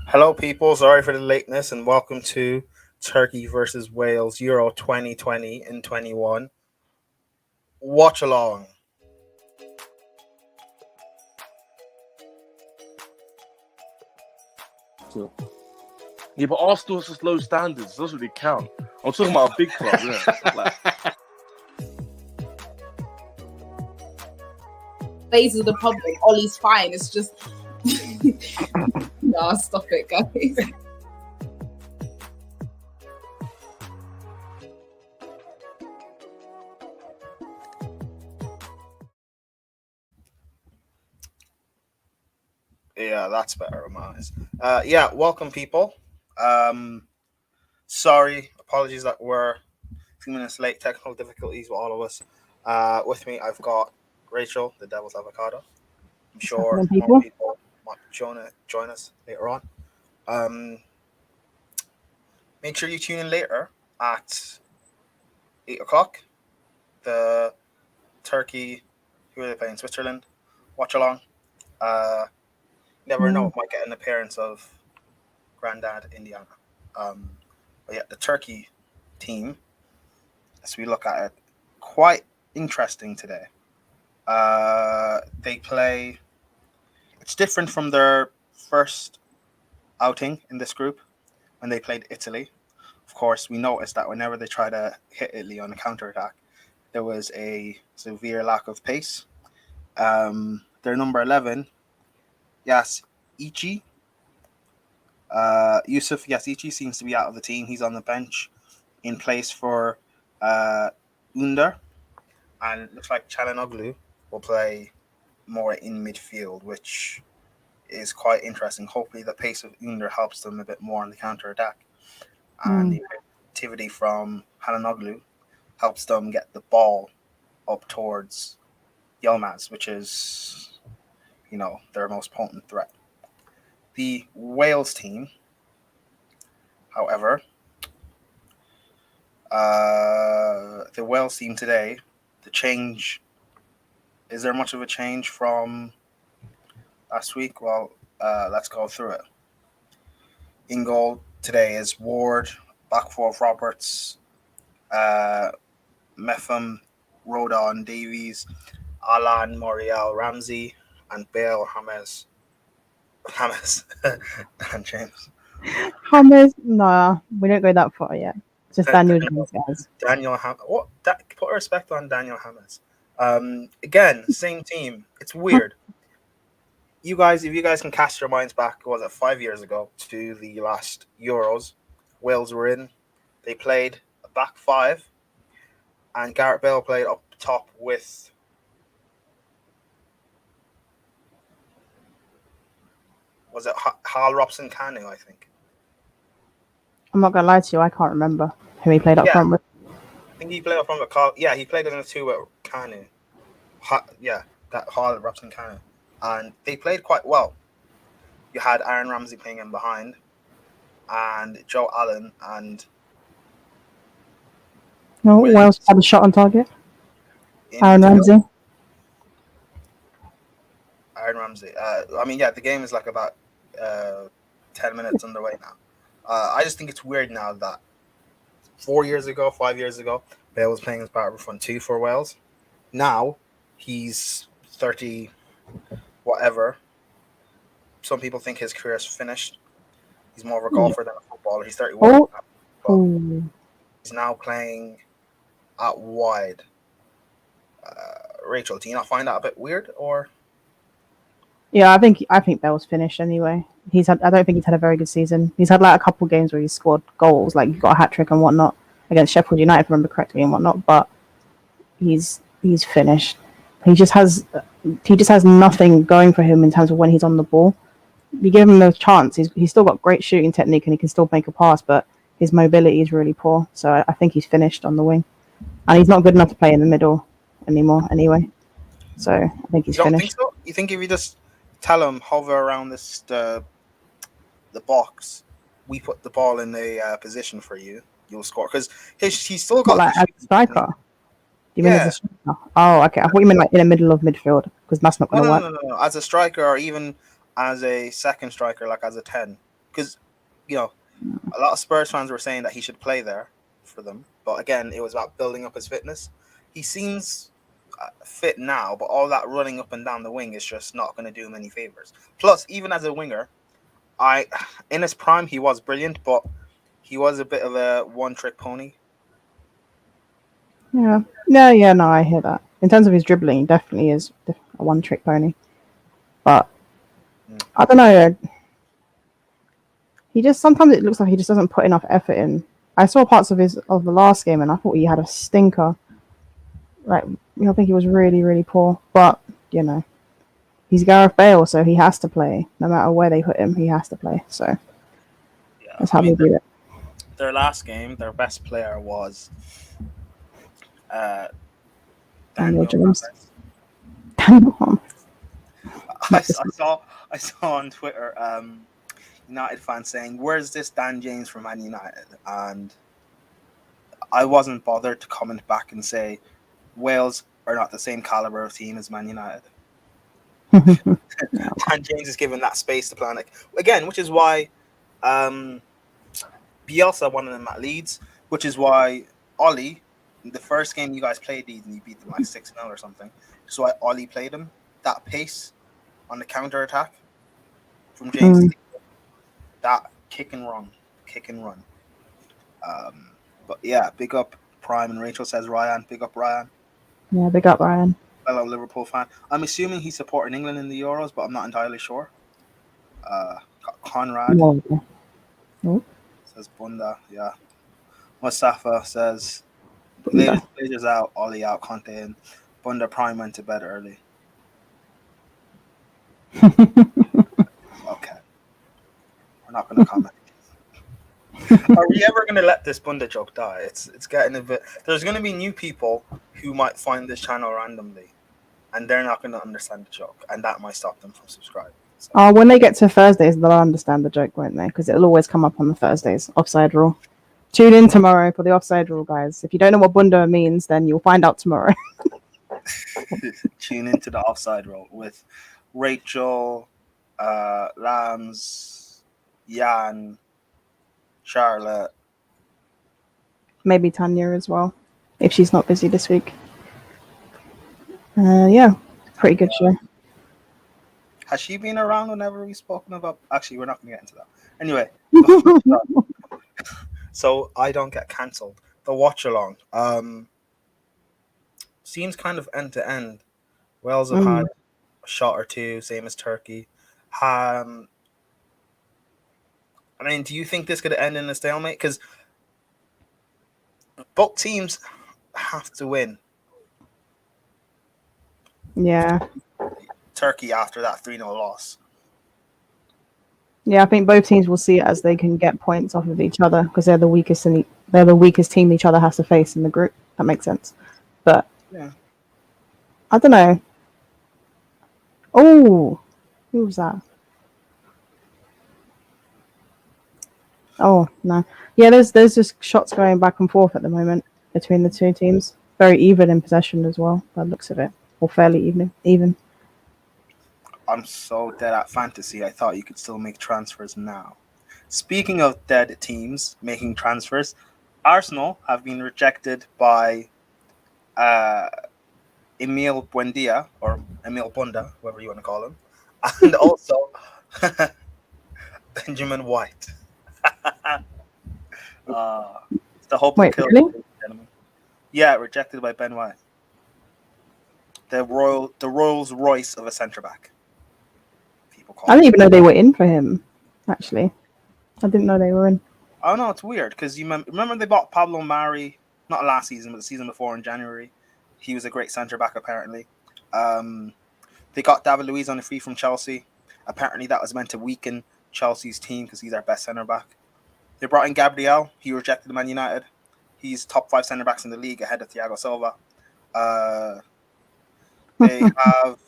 Hello, people. Sorry for the lateness, and welcome to Turkey versus Wales Euro 2020 and 21. Watch along. So, yeah, but Arsenal has just low standards. It doesn't really count. I'm talking about a big club, innit? Like, Phase of the problem. Ollie's fine. It's just nah, stop it, guys. Yeah, that's better, Amaz. Welcome, people. Sorry, apologies that we're a few minutes late. Technical difficulties with all of us. With me, I've got Rachel, the Devil's Avocado. I'm sure happening, more people? people might join us later on. Um, Make sure you tune in later at 8 o'clock. The Turkey, who are they playing? Switzerland. Watch along. Never know, might get an appearance of Grandad Indiana. But yeah, the Turkey team, as we look at it, quite interesting today. They play. It's different from their first outing in this group when they played Italy. Of course, we noticed that whenever they try to hit Italy on a counter attack, there was a severe lack of pace. Their number 11, Yas Ichi. Yusuf Yasici seems to be out of the team. He's on the bench in place for Under. And it looks like Chalanoglu will play more in midfield, which is quite interesting. Hopefully, the pace of Under helps them a bit more on the counter attack. And the activity from Chalanoglu helps them get the ball up towards Yilmaz, which is, their most potent threat. The Wales team, however, the Wales team today, the change, is there much of a change from last week? Well, let's go through it. In goal today is Ward, back four of Roberts, Metham, Rodon, Davies, Alan, Moriel, Ramsey, and Bale, James, and James. Hammers? Nah, we don't go that far yet. Just Daniel James, guys. Daniel Hammers. What? Put respect on Daniel Hammers. Again, same team. It's weird. You guys, if you guys can cast your minds back, was it 5 years ago to the last Euros? Wales were in. They played a back five, and Gareth Bale played up top with. Was it Hal Robson Canning, I think? I'm not gonna lie to you, I can't remember who he played up front with. I think he played up front with Carl. Yeah, he played in the two with Canning. That Hal Robson Canning. And they played quite well. You had Aaron Ramsey playing in behind, and Joe Allen and. No, Wales had a shot on target. Aaron Ramsey. Aaron Ramsey. The game is like about 10 minutes underway now. I just think it's weird now that 5 years ago, Bale was playing his back front two for Wales. Now he's 30, whatever. Some people think his career is finished. He's more of a golfer than a footballer. He's 31. He's now playing out wide. Rachel, do you not find that a bit weird, or? Yeah, I think Bale's finished anyway. I don't think he's had a very good season. He's had like a couple games where he scored goals, like he got a hat trick and whatnot against Sheffield United, if I remember correctly, and whatnot. But he's finished. He just has nothing going for him in terms of when he's on the ball. You give him the chance, he's still got great shooting technique and he can still make a pass, but his mobility is really poor. So I think he's finished on the wing, and he's not good enough to play in the middle anymore. Anyway, so I think he's finished. Think so? You think if you just tell him hover around the box, we put the ball in the position for you, you'll score, because he's still got like as a striker. Do you mean as a striker? Oh, okay. I thought you meant like in the middle of midfield, because that's not going to work. No. As a striker, or even as a second striker, like as a 10, because you know a lot of Spurs fans were saying that he should play there for them, but again, it was about building up his fitness. He seems fit now, but all that running up and down the wing is just not going to do him any favors. Plus, even as a winger, in his prime he was brilliant, but he was a bit of a one-trick pony. Yeah. No, I hear that. In terms of his dribbling, he definitely is a one-trick pony. But I don't know. He just sometimes it looks like he just doesn't put enough effort in. I saw parts of the last game and I thought he had a stinker. Like I think he was really, really poor. But you know, he's Gareth Bale, so he has to play. No matter where they put him, he has to play. So that's how they do it. Their last game, their best player was Daniel James. James. Daniel. I saw on Twitter United fans saying, "Where's this Dan James from Man United?" And I wasn't bothered to comment back and say Wales are not the same caliber of team as Man United. Dan James is given that space to plan again, which is why Bielsa wanted him at Leeds, which is why Ollie, the first game you guys played Leeds and you beat them like 6-0 or something, so why Ollie played him. That pace on the counter attack from James, that kick and run. But yeah, big up Prime, and Rachel says Ryan. Big up Ryan. Yeah, big up Ryan. Fellow Liverpool fan. I'm assuming he's supporting England in the Euros, but I'm not entirely sure. Conrad says Bunda. Yeah. Mustafa says Blazers out, Ollie out, Conte in. Bunda Prime went to bed early. Okay. We're not going to comment. Are we ever going to let this Bunda joke die? It's getting a bit... There's going to be new people who might find this channel randomly, and they're not going to understand the joke, and that might stop them from subscribing. So. When they get to Thursdays, they'll understand the joke, won't they? Because it'll always come up on the Thursdays. Offside rule. Tune in tomorrow for the offside rule, guys. If you don't know what Bunda means, then you'll find out tomorrow. Tune into the offside rule with Rachel, Lambs, Jan, Charlotte. Maybe Tanya as well, if she's not busy this week. Yeah, pretty good show. Has she been around whenever we've spoken about? Actually, we're not going to get into that. Anyway, so I don't get cancelled. The Watchalong seems kind of end to end. Wales have had a shot or two, same as Turkey. I mean, do you think this could end in a stalemate? Because both teams have to win. Yeah. Turkey after that 3-0 loss. Yeah, I think both teams will see it as they can get points off of each other because they're the weakest team each other has to face in the group. That makes sense. But yeah, I don't know. Oh, who was that? Oh no, yeah. There's just shots going back and forth at the moment between the two teams. Very even in possession as well, by the looks of it, or fairly even. I'm so dead at fantasy. I thought you could still make transfers now. Speaking of dead teams making transfers, Arsenal have been rejected by Emil Buendia, or Emil Bunda, whatever you want to call him, and also Benjamin White. It's the hope Wait, to kill really? gentlemen. Yeah, rejected by Ben White. The Rolls Royce of a centre back. I didn't even know they were in for him. Actually, I didn't know they were in. Oh no, it's weird because you remember they bought Pablo Mari not last season, but the season before in January. He was a great centre back apparently. They got David Luiz on a free from Chelsea. Apparently that was meant to weaken Chelsea's team because he's our best centre back. They brought in Gabriel. He rejected Man United. He's top 5 centre backs in the league ahead of Thiago Silva. They have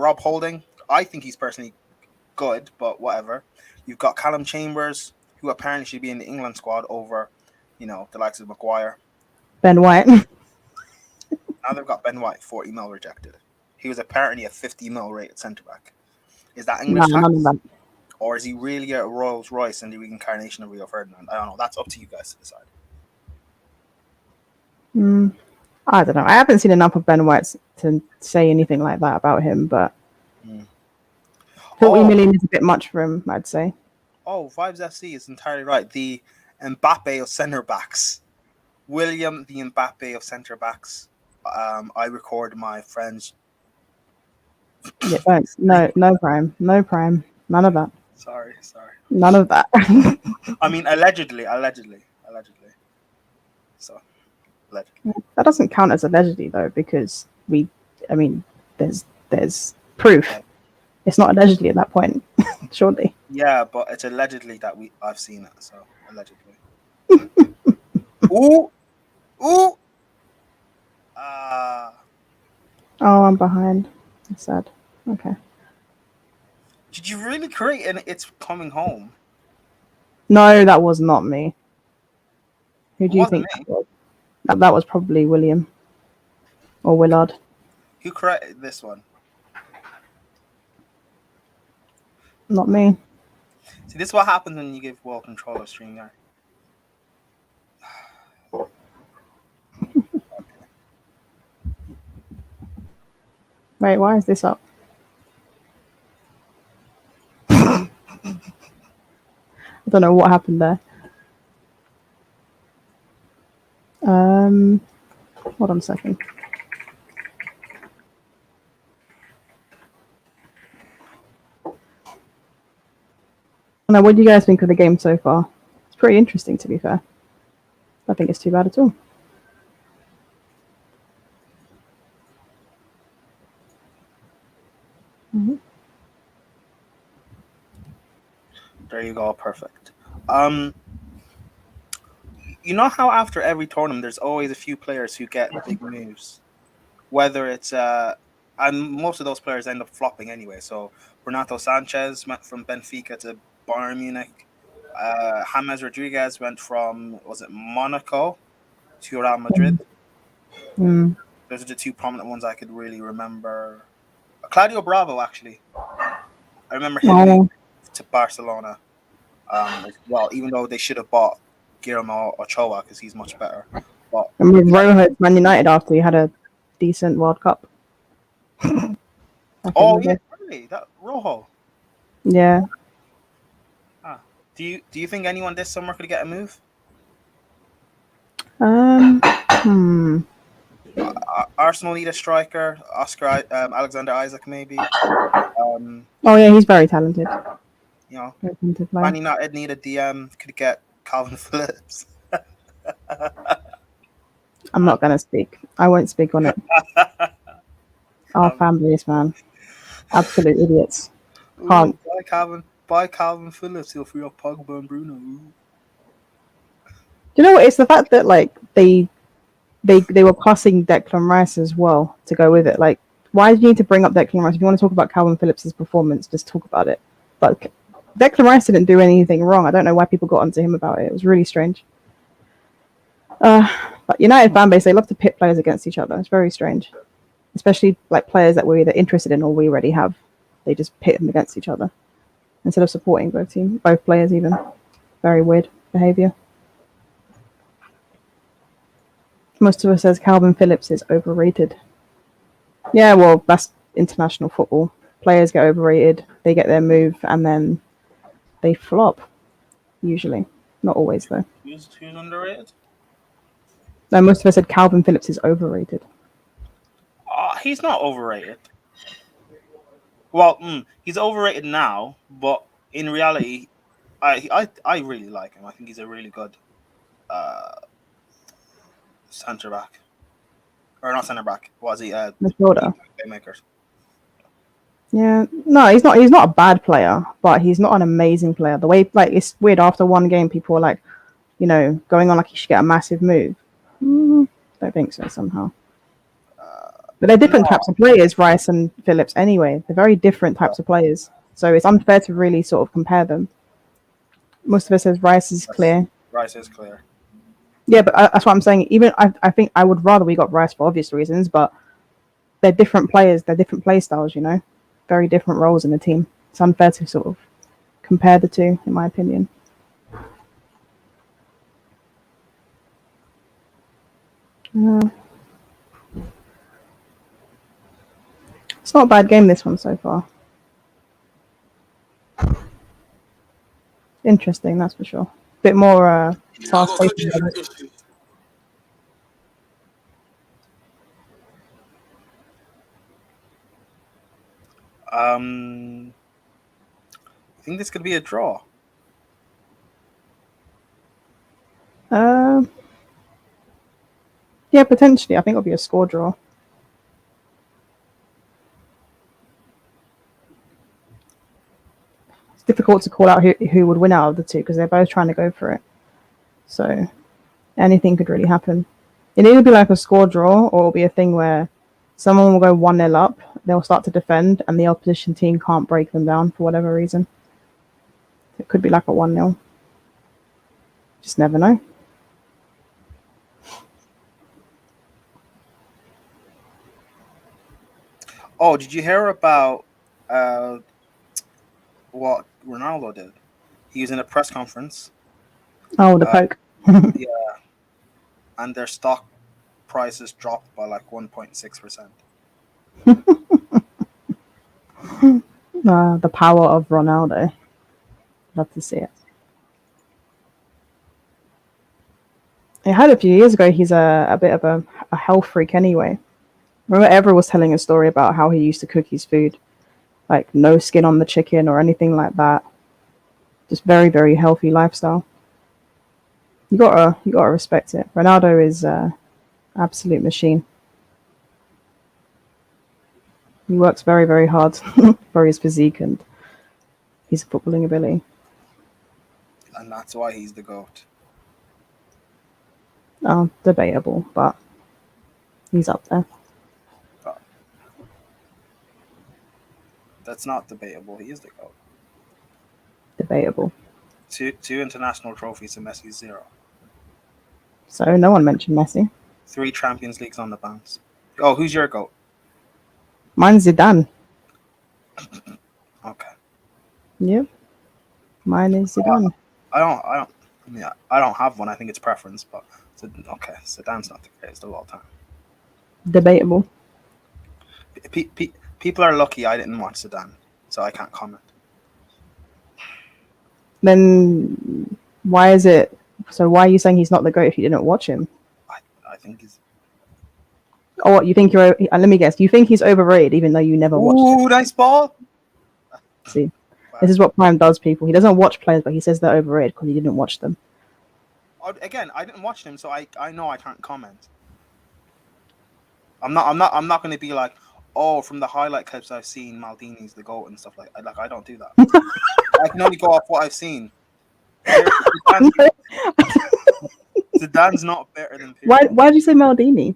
Rob Holding. I think he's personally good, but whatever. You've got Callum Chambers, who apparently should be in the England squad over, the likes of Maguire. Ben White. Now they've got Ben White, 40 mil rejected. He was apparently a 50 mil rated centre back. Is that English tax? or is he really a Rolls Royce and the reincarnation of Rio Ferdinand? I don't know. That's up to you guys to decide. I don't know. I haven't seen enough of Ben White to say anything like that about him, but 40 million is a bit much for him, I'd say. Oh, Vibes FC is entirely right. The Mbappe of centre backs. William, the Mbappe of centre backs. I record my friends. Yeah, thanks. No prime. No prime. None of that. Sorry. None of that. I mean, allegedly. So, allegedly. That doesn't count as allegedly though, because there's proof. It's not allegedly at that point, surely. Yeah, but it's allegedly that I've seen it. So allegedly. Ooh. Oh, I'm behind. That's sad. Okay. Did you really create an It's Coming Home? No, that was not me. Who do you think me. that was? That was probably William or Willard. Who created this one? Not me. See, this is what happens when you give world control of StreamYard. Wait, why is this up? I don't know what happened there. Hold on a second. Now, what do you guys think of the game so far? It's pretty interesting, to be fair. I don't think it's too bad at all. There you go, perfect. You know how after every tournament, there's always a few players who get big moves, whether it's and most of those players end up flopping anyway. So Renato Sanchez went from Benfica to Bayern Munich. James Rodriguez went from Monaco to Real Madrid. Those are the two prominent ones I could really remember. Claudio Bravo, actually, I remember him to Barcelona. As well, even though they should have bought Guillermo Ochoa because he's much better. But and with Rojo at Man United after he had a decent World Cup. Yeah, really? That Rojo? Yeah. Do you think anyone this summer could get a move? Arsenal need a striker. Alexander Isaac, maybe. Oh yeah, he's very talented. You know, Man United need a DM. Could get Calvin Phillips. I'm not gonna speak. I won't speak on it. Our fan base, man, absolute idiots. Can't. Buy Calvin Phillips. He'll free up Pogba and Bruno. Do you know what? It's the fact that like they were cussing Declan Rice as well to go with it. Like, why do you need to bring up Declan Rice? If you want to talk about Calvin Phillips' performance, just talk about it. But Declan Rice didn't do anything wrong. I don't know why people got onto him about it. It was really strange. But United fan base, they love to pit players against each other. It's very strange, especially like players that we're either interested in or we already have. They just pit them against each other instead of supporting both players. Even very weird behavior. Most of us says Calvin Phillips is overrated. Yeah, well, that's international football. Players get overrated. They get their move and then they flop. Usually, not always though. Who's underrated? No, most of us said Calvin Phillips is overrated. He's not overrated. Well, he's overrated now, but in reality, I really like him. I think he's a really good centre back, or not centre back. Was he? Midfielder. Playmakers. Yeah, no, he's not. He's not a bad player, but he's not an amazing player. The way, like, it's weird. After one game, people are like, going on like he should get a massive move. Don't think so somehow. But they're different types of players, Rice and Phillips. Anyway, they're very different types of players. So it's unfair to really sort of compare them. Most of us says Rice is clear. Rice is clear. Yeah, but that's what I'm saying. Even I think I would rather we got Rice for obvious reasons, but they're different players. They're different play styles. Very different roles in the team. It's unfair to sort of compare the two, in my opinion. It's not a bad game, this one, so far. Interesting, that's for sure. Bit more I got a fast-paced. country issue. I think this could be a draw. Yeah, potentially. I think it'll be a score draw. It's difficult to call out who would win out of the two because they're both trying to go for it. So anything could really happen. It'll either be like a score draw or it'll be a thing where someone will go 1-0 up, they'll start to defend, and the opposition team can't break them down for whatever reason. It could be like a 1-0. Just never know. Oh, did you hear about what Ronaldo did? He was in a press conference. Oh, the poke. Yeah, and their stock prices dropped by like 1.6%. The power of Ronaldo. Love to see it. I heard a few years ago he's a bit of a health freak anyway. Remember Evra was telling a story about how he used to cook his food, like no skin on the chicken or anything like that. Just very, very healthy lifestyle. You gotta respect it. Ronaldo is absolute machine. He works very, very hard for his physique and his footballing ability. And that's why he's the GOAT. Debatable, but he's up there. That's not debatable. He is the GOAT. Debatable. Two international trophies to Messi's 0. So no one mentioned Messi. 3 Champions Leagues on the bounce. Oh, who's your GOAT? Mine's Zidane. Okay. Yep. Mine is Zidane. I don't have one. I think it's preference, but okay, Zidane's not the greatest of all time. Debatable. People are lucky I didn't watch Zidane, so I can't comment. Then why is it? So why are you saying he's not the GOAT if you didn't watch him? I think he's. Oh, what you think you're? Let me guess. You think he's overrated even though you never watched him? Ooh, nice ball. See, this is what Prime does. People. He doesn't watch players, but he says they're overrated because he didn't watch them. Again, I didn't watch him, so I know I can't comment. I'm not going to be like, oh, from the highlight clips I've seen, Maldini's the GOAT and stuff like. I don't do that. I can only go off what I've seen. Zidane's not better than Pirlo. Why did you say Maldini?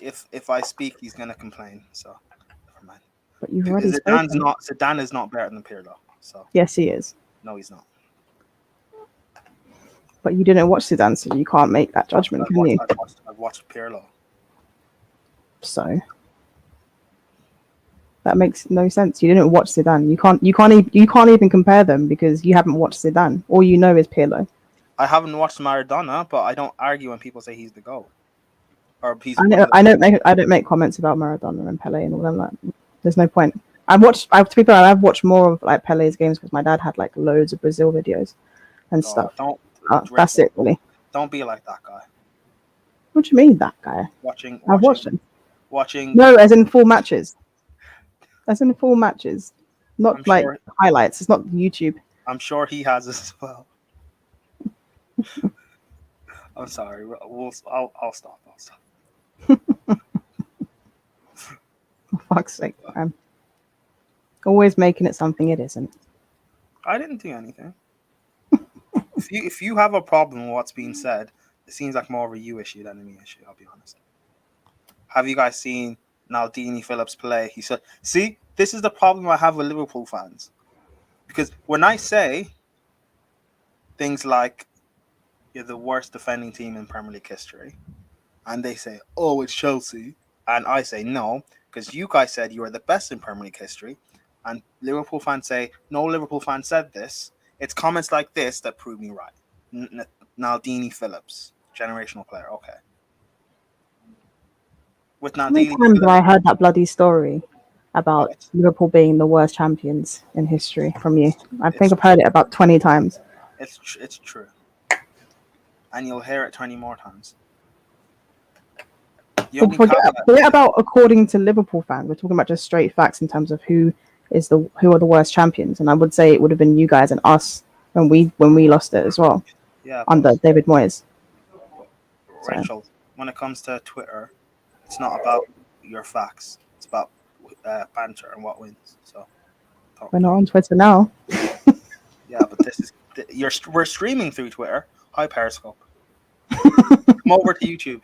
If I speak, he's gonna complain. So never mind. But you've already Zidane is not better than Pirlo. So yes, he is. no, he's not. But you didn't watch Zidane, so you can't make that judgment, can you? I've watched Pirlo. So that makes no sense. You didn't watch Zidane. You can't even compare them because you haven't watched Zidane. All you know is Pirlo. I haven't watched Maradona, but I don't argue when people say he's the GOAT. Or he's I don't make comments about Maradona and Pele and all them. Like, there's no point. I've watched more of like Pele's games because my dad had like loads of Brazil videos and stuff. That's it, really. Don't be like that guy. What do you mean, that guy? I've watched him. No, as in full matches. As in full matches, not highlights. It's not YouTube. I'm sure he has as well. I'm sorry. I'll stop. For fuck's sake, man. Always making it something it isn't. I didn't do anything. If you have a problem with what's being said, it seems like more of a you issue than a me issue, I'll be honest. Have you guys seen Naldini Phillips play? He said, see, this is the problem I have with Liverpool fans. Because when I say things like you're the worst defending team in Premier League history, and they say, oh, it's Chelsea, And I say no, because you guys said you are the best in Premier League history. And Liverpool fans say, no Liverpool fan said this. It's comments like this that prove me right. Naldini Phillips, generational player. Okay. With How many Naldini times have I Phillips, heard that bloody story about what? Liverpool being the worst champions in history from you? I think It's I've heard it about 20 times. It's true. And you'll hear it 20 more times. The only Forget about according to Liverpool fans. We're talking about just straight facts in terms of who are the worst champions. And I would say it would have been you guys and us when we lost it as well yeah, under David Moyes. Rachel, when it comes to Twitter, it's not about your facts. It's about banter and what wins. So We're not on Twitter now. yeah, but we're streaming through Twitter. Hi Periscope. Come over to YouTube.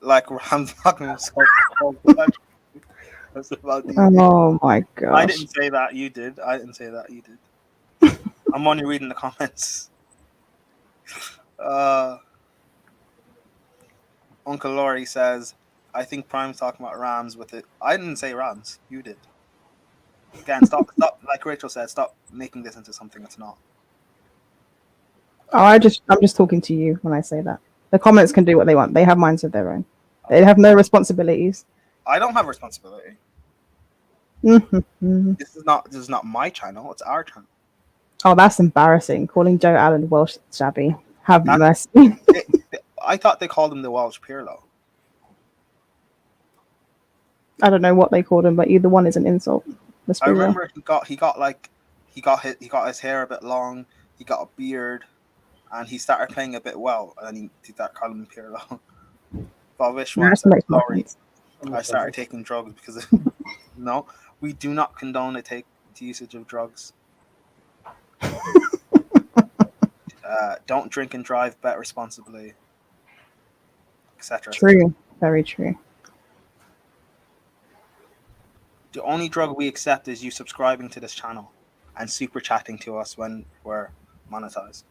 Like I'm talking about Oh my gosh. I didn't say that, you did. I'm only reading the comments. Uncle Laurie says, I think Prime's talking about Rams with it. I didn't say Rams. You did. Again, stop. Like Rachel said, stop making this into something it's not. Oh, I'm just talking to you when I say that. The comments can do what they want. They have minds of their own. They have no responsibilities. I don't have responsibility. Mm-hmm. This is not my channel. It's our channel. Oh, that's embarrassing. Calling Joe Allen Welsh shabby. Have mercy. I thought they called him the Welsh Pirlo. I don't know what they called him, but either one is an insult. I remember he got his hair a bit long. He got a beard, and he started playing a bit well. And he did that call him Pirlo. But I wish I started taking drugs because no, we do not condone the usage of drugs. Don't drink and drive. Bet responsibly, etc. True, very true. The only drug we accept is you subscribing to this channel and super chatting to us when we're monetized.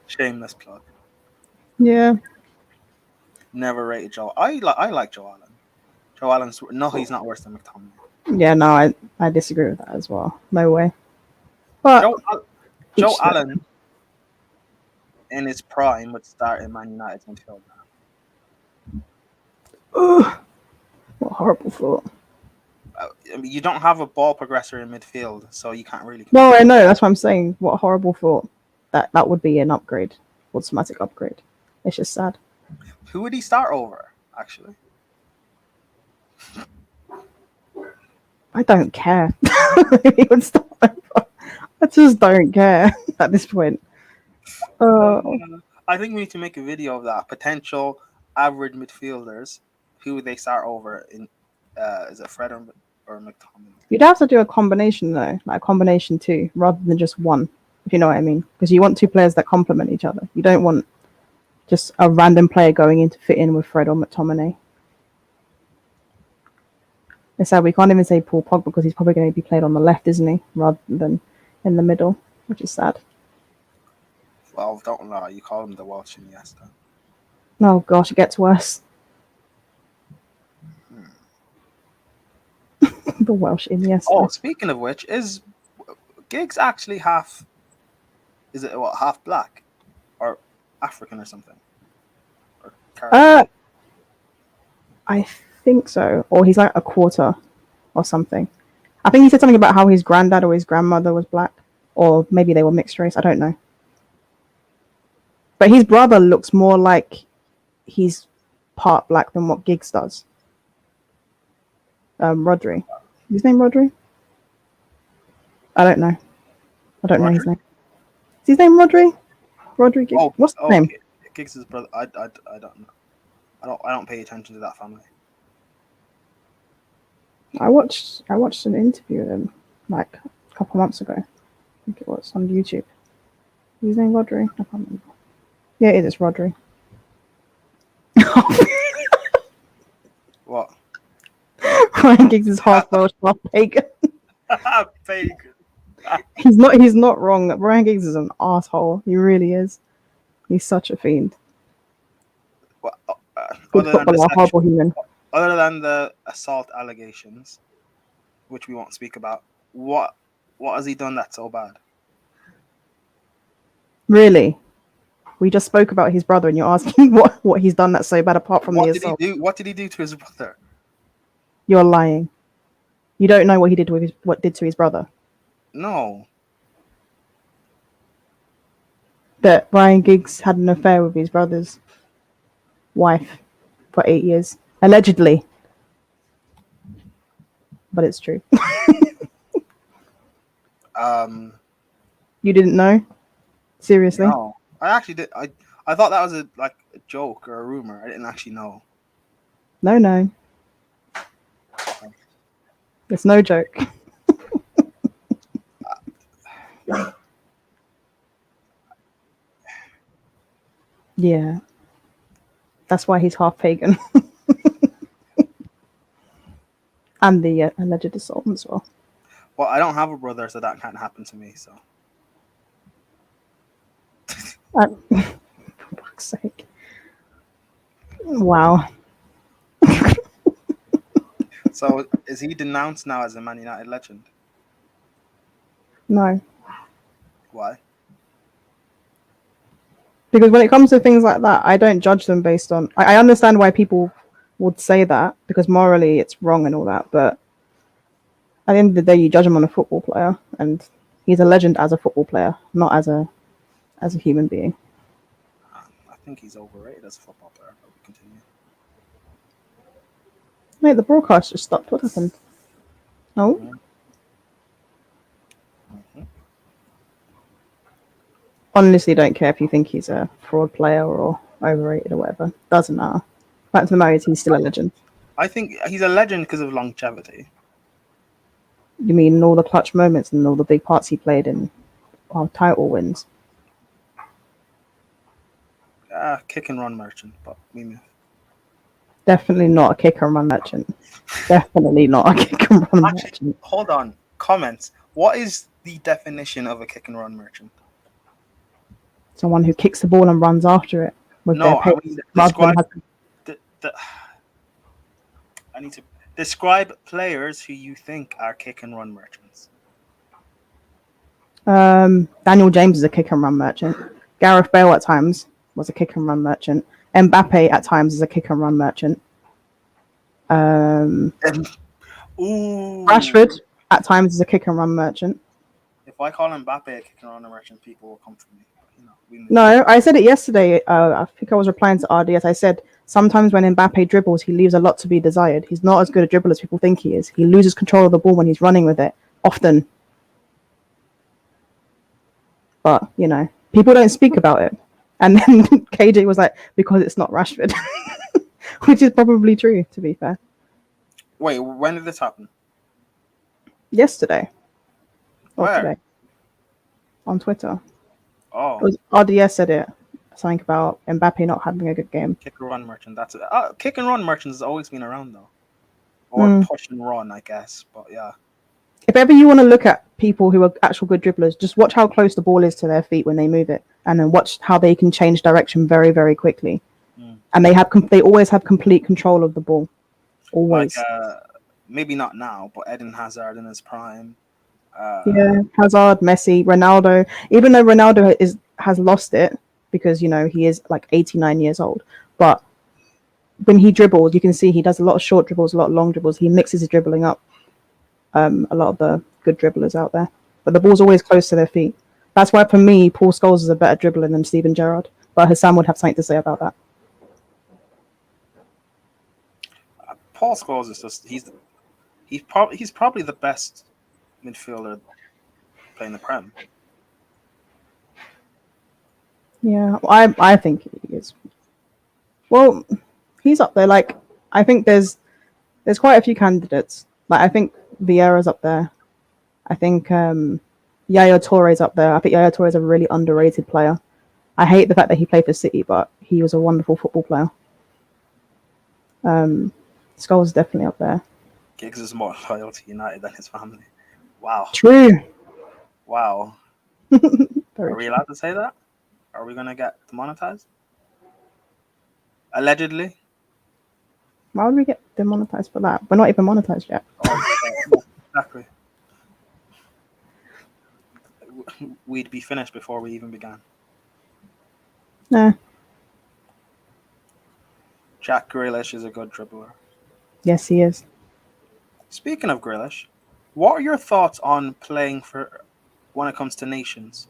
Shameless plug. Yeah. Never rated Joe. I like Joe Allen. Joe Allen's he's not worse than McTominay. Yeah, no, I disagree with that as well. No way. But Joe Allen in his prime would start in Man United's midfield now. What a horrible thought. I mean, you don't have a ball progressor in midfield, so you can't really. No, I know. That's what I'm saying. What a horrible thought. That would be an upgrade, automatic upgrade. It's just sad. Who would he start over? Actually, I don't care. He would start over. I just don't care at this point. I think we need to make a video of that. Potential average midfielders. Who would they start over in? Is it Fred or McTominay? You'd have to do a combination though, like a combination too, rather than just one. If you know what I mean, because you want two players that complement each other. You don't want just a random player going in to fit in with Fred or McTominay. It's sad we can't even say Paul Pogba because he's probably going to be played on the left, isn't he, rather than in the middle, which is sad. Well, don't lie. You call him the Welsh Iniesta. Oh gosh, it gets worse. The Welsh Iniesta. Oh, speaking of which, is Giggs actually half? Is it half black, or African or something? Or I think so, or he's like a quarter, or something. I think he said something about how his granddad or his grandmother was black, or maybe they were mixed race. I don't know. But his brother looks more like he's part black than what Giggs does. Rodri. Is his name Rodri? I don't know. I don't know his name. Is his name Rodri? Rodri Giggs. What's his name? Giggs' brother. I don't know. I don't pay attention to that family. I watched an interview with him like a couple months ago. I think it was on YouTube. Is his name Rodri? I can't remember. Yeah, it is Rodri. What? Ryan Giggs is half Welsh, half pagan. Pagan. He's not wrong. Ryan Giggs is an asshole. He really is. He's such a fiend. Well, Good other than the footballer, horrible human. other than the assault allegations, which we won't speak about, what has he done that's so bad? Really? We just spoke about his brother, and you're asking what he's done that's so bad apart from the assault. What did he do to his brother? You're lying. You don't know what he did to his brother. No. That Ryan Giggs had an affair with his brother's wife for 8 years, allegedly. But it's true. You didn't know? Seriously? No. I actually did. I thought that was a joke or a rumor. I didn't actually know. No. It's no joke. Yeah. That's why he's half pagan. And the alleged assault as well. Well, I don't have a brother, so that can't happen to me. So. For fuck's sake. Wow. So is he denounced now as a Man United legend? No. Why? Because when it comes to things like that, I don't judge them based on... I understand why people would say that, because morally it's wrong and all that, but at the end of the day, you judge him on a football player, and he's a legend as a football player, not as a human being. I think he's overrated as a football player, but we continue. Mate, the broadcast just stopped. What happened? Oh? Mm-hmm. Honestly, don't care if you think he's a fraud player or overrated or whatever. Doesn't matter. Fact of the matter is, he's still a legend. I think he's a legend because of longevity. You mean all the clutch moments and all the big parts he played in our title wins? Kick and run merchant, but we move. Definitely not a kick and run merchant. Definitely not a kick and run merchant. Hold on. Comments. What is the definition of a kick and run merchant? Someone who kicks the ball and runs after it with their pace. I need to describe players who you think are kick and run merchants. Daniel James is a kick and run merchant. Gareth Bale at times was a kick and run merchant. Mbappe at times is a kick and run merchant. Rashford at times is a kick and run merchant. If I call Mbappe a kick and run merchant, people will come for me. No, I said it yesterday. I think I was replying to RDS. I said sometimes when Mbappe dribbles, he leaves a lot to be desired. He's not as good a dribbler as people think he is. He loses control of the ball when he's running with it, often. But, people don't speak about it. And then KJ was like, because it's not Rashford. Which is probably true, to be fair. Wait, when did this happen? Yesterday. Where? Or today. On Twitter. Oh. It was RDS said it. Something about Mbappe not having a good game. Kick and run merchant, that's it. Kick and run merchants has always been around, though. Or push and run, I guess. But, yeah. If ever you want to look at people who are actual good dribblers, just watch how close the ball is to their feet when they move it, and then watch how they can change direction very, very quickly. And they always have complete control of the ball. Always. Maybe not now, but Eden Hazard in his prime. Hazard, Messi, Ronaldo. Even though Ronaldo has lost it because he is like 89 years old, but when he dribbles, you can see he does a lot of short dribbles, a lot of long dribbles. He mixes his dribbling up. A lot of the good dribblers out there, but the ball's always close to their feet. That's why, for me, Paul Scholes is a better dribbler than Steven Gerrard. But Hassan would have something to say about that. Paul Scholes is just—he's probably the best midfielder playing the Prem. Yeah, I think he is. Well, he's up there. Like, I think there's quite a few candidates. Like, I think Vieira's up there. I think Yaya Touré's up there. I think Yaya Touré is a really underrated player. I hate the fact that he played for City, but he was a wonderful football player. Scholes is definitely up there. Giggs is more loyal to United than his family. Wow. True. Wow. Are we allowed to say that? Are we gonna get demonetized? Allegedly. Why would we get demonetized for that? We're not even monetized yet. Yeah, exactly. We'd be finished before we even began. Nah. Jack Grealish is a good dribbler. Yes, he is. Speaking of Grealish, what are your thoughts on playing for when it comes to nations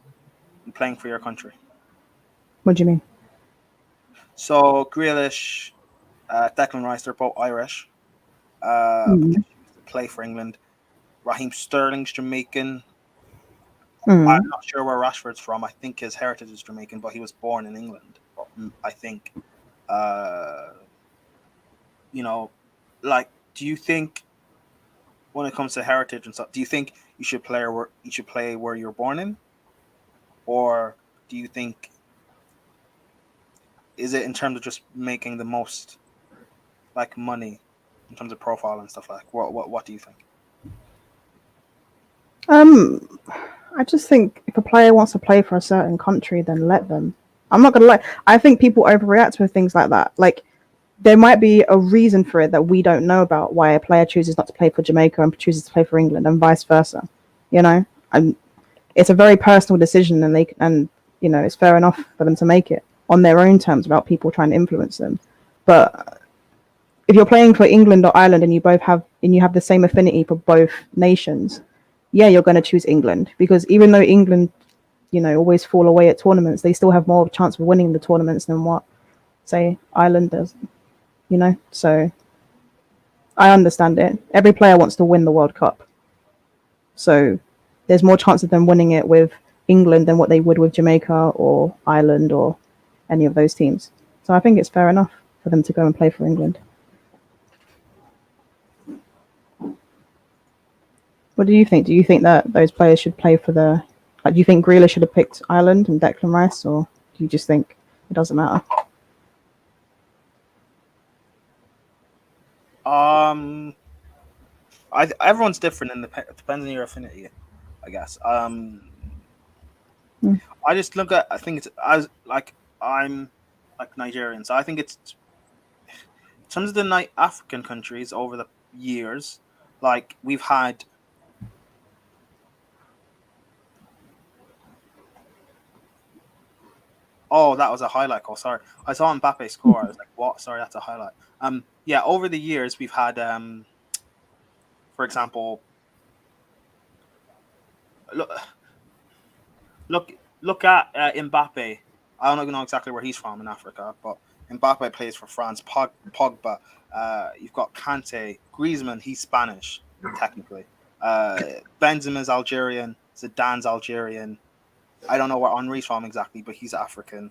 and playing for your country? What do you mean? So Grealish, Declan Rice, they're both Irish. Mm. Play for England. Raheem Sterling's Jamaican. Mm. I'm not sure where Rashford's from. I think his heritage is Jamaican, but he was born in England. I think. Uh, like, do you think when it comes to heritage and stuff, do you think you should play where you're born in, or do you think is it in terms of just making the most like money in terms of profile and stuff like what do you think? I just think if a player wants to play for a certain country, then let them. I'm not gonna lie. I think people overreact with things like that. Like, there might be a reason for it that we don't know about, why a player chooses not to play for Jamaica and chooses to play for England, and vice versa. You know, and it's a very personal decision, and it's fair enough for them to make it on their own terms without people trying to influence them. But if you're playing for England or Ireland and you have the same affinity for both nations, yeah, you're going to choose England, because even though England, always fall away at tournaments, they still have more of a chance of winning the tournaments than what, say, Ireland does. So I understand it. Every player wants to win the World Cup, so there's more chance of them winning it with England than what they would with Jamaica or Ireland or any of those teams. So I think it's fair enough for them to go and play for England. What do you think? Do you think that those players should play for do you think Grealish should have picked Ireland and Declan Rice, or do you just think it doesn't matter? Everyone's different and it depends on your affinity, I guess. Hmm. I just look at, I think it's as like I'm like Nigerian, so I think it's in terms of the African countries over the years, like we've had. Oh, that was a highlight goal. Sorry, I saw Mbappe score. I was like, "What? Sorry, that's a highlight." Yeah. Over the years, we've had, for example, look, look, look at Mbappe. I don't even know exactly where he's from in Africa, but Mbappe plays for France. Pogba. You've got Kante, Griezmann. He's Spanish technically. Benzema's Algerian. Zidane's Algerian. I don't know where Henri's from exactly, but he's African.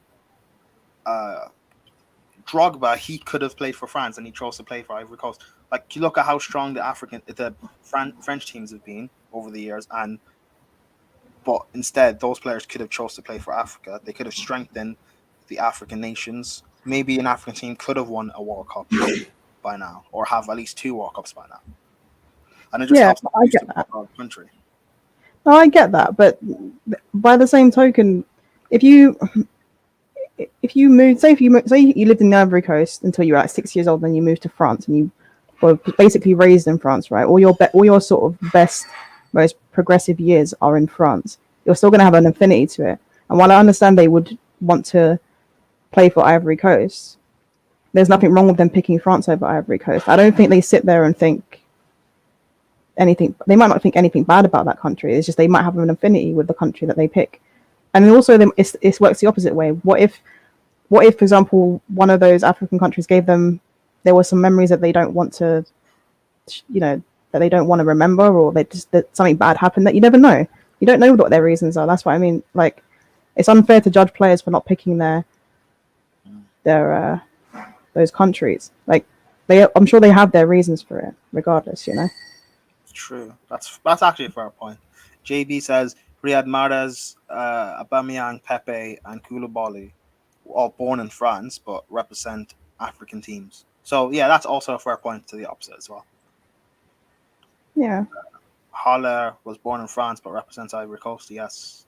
Drogba, he could have played for France and he chose to play for Ivory Coast. Like, you look at how strong the French teams have been over the years, but instead those players could have chose to play for Africa. They could have strengthened the African nations. Maybe an African team could have won a World Cup by now, or have at least 2 World Cups by now. And it just Yeah, helps I boost get the that. profile of the country. No, I get that, but by the same token, if you move, say you lived in the Ivory Coast until you were like 6 years old, then you moved to France and you were basically raised in France, right? All your sort of best, most progressive years are in France. You're still going to have an affinity to it. And while I understand they would want to play for Ivory Coast, there's nothing wrong with them picking France over Ivory Coast. I don't think they sit there and think anything. They might not think anything bad about that country. It's just they might have an affinity with the country that they pick. And also, it works the opposite way. What if, for example, one of those African countries there were some memories that they don't want to, that they don't want to remember, or that something bad happened, that you never know. You don't know what their reasons are. That's what I mean. Like, it's unfair to judge players for not picking their those countries. Like, I'm sure they have their reasons for it, regardless. True. That's actually a fair point. JB says Riyad Mahrez, Aubameyang, Pepe, and Koulibaly, all born in France but represent African teams. So yeah, that's also a fair point to the opposite as well. Yeah. Haller was born in France but represents Ivory Coast. Yes,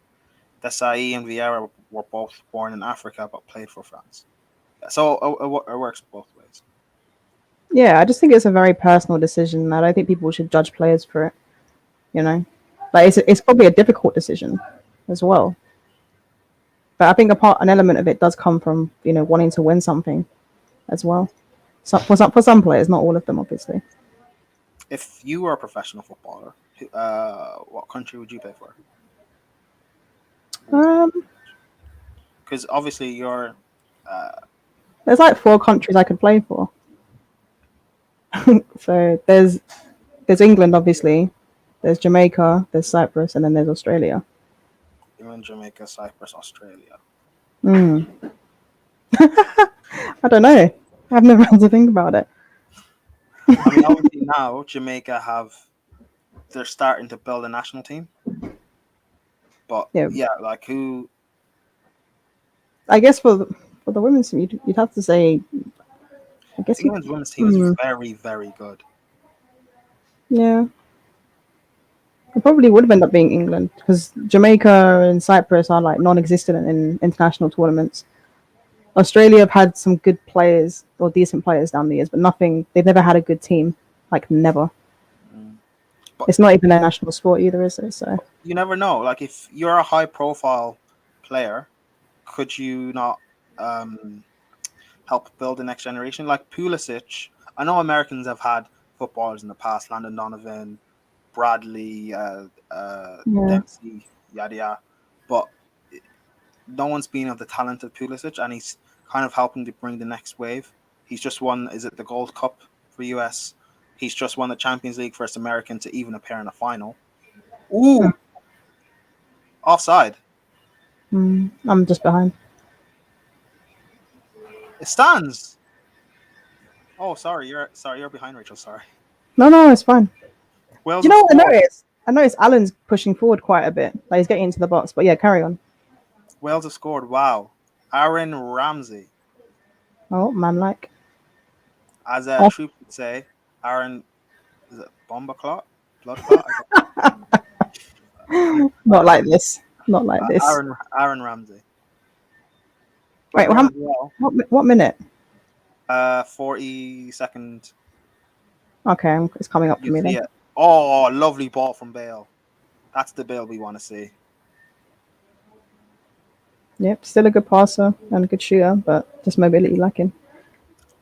Desai and Vieira were both born in Africa but played for France. So it works both ways. Yeah, I just think it's a very personal decision. I don't think people should judge players for it. You know, like it's probably a difficult decision as well. But I think an element of it does come from wanting to win something as well. So for some players, not all of them, obviously. If you were a professional footballer, what country would you play for? Um, Because obviously you're. Uh, there's like 4 countries I could play for. So there's England, obviously. There's Jamaica, there's Cyprus, and then there's Australia. England, Jamaica, Cyprus, Australia. Mm. I don't know. I've never had to think about it. I mean, obviously now Jamaica they're starting to build a national team. But Yeah. like who? I guess for the women's team, you'd have to say. I guess England's women's team is very, very good. Yeah. It probably would have ended up being England because Jamaica and Cyprus are like non-existent in international tournaments. Australia have had some good players or decent players down the years, but nothing. They've never had a good team, like never. But it's not even their national sport either, is it? So you never know. Like if you're a high-profile player, could you not help build the next generation? Like Pulisic, I know Americans have had footballers in the past, Landon Donovan, Bradley, Dempsey, yada yada, but no one's been of the talent of Pulisic, and he's kind of helping to bring the next wave. He's just won, is it the Gold Cup for US? He's just won the Champions League, first American to even appear in a final. Ooh, offside. I'm just behind. It stands. Oh, sorry, you're behind, Rachel. Sorry. No, it's fine. Wales Do you know what I scored. noticed? I noticed Alan's pushing forward quite a bit. Like he's getting into the box, but yeah, carry on. Wales have scored. Wow. Aaron Ramsey. Oh, man, like. As a troop would say, Aaron, is it bomber clot? Blood clot? Not like this. Not like this. Aaron Ramsey. Wait, Well, what minute? 42nd. Okay, it's coming up for You me see then. it. Oh, lovely ball from Bale. That's the Bale we want to see. Yep, still a good passer and a good shooter, but just mobility lacking.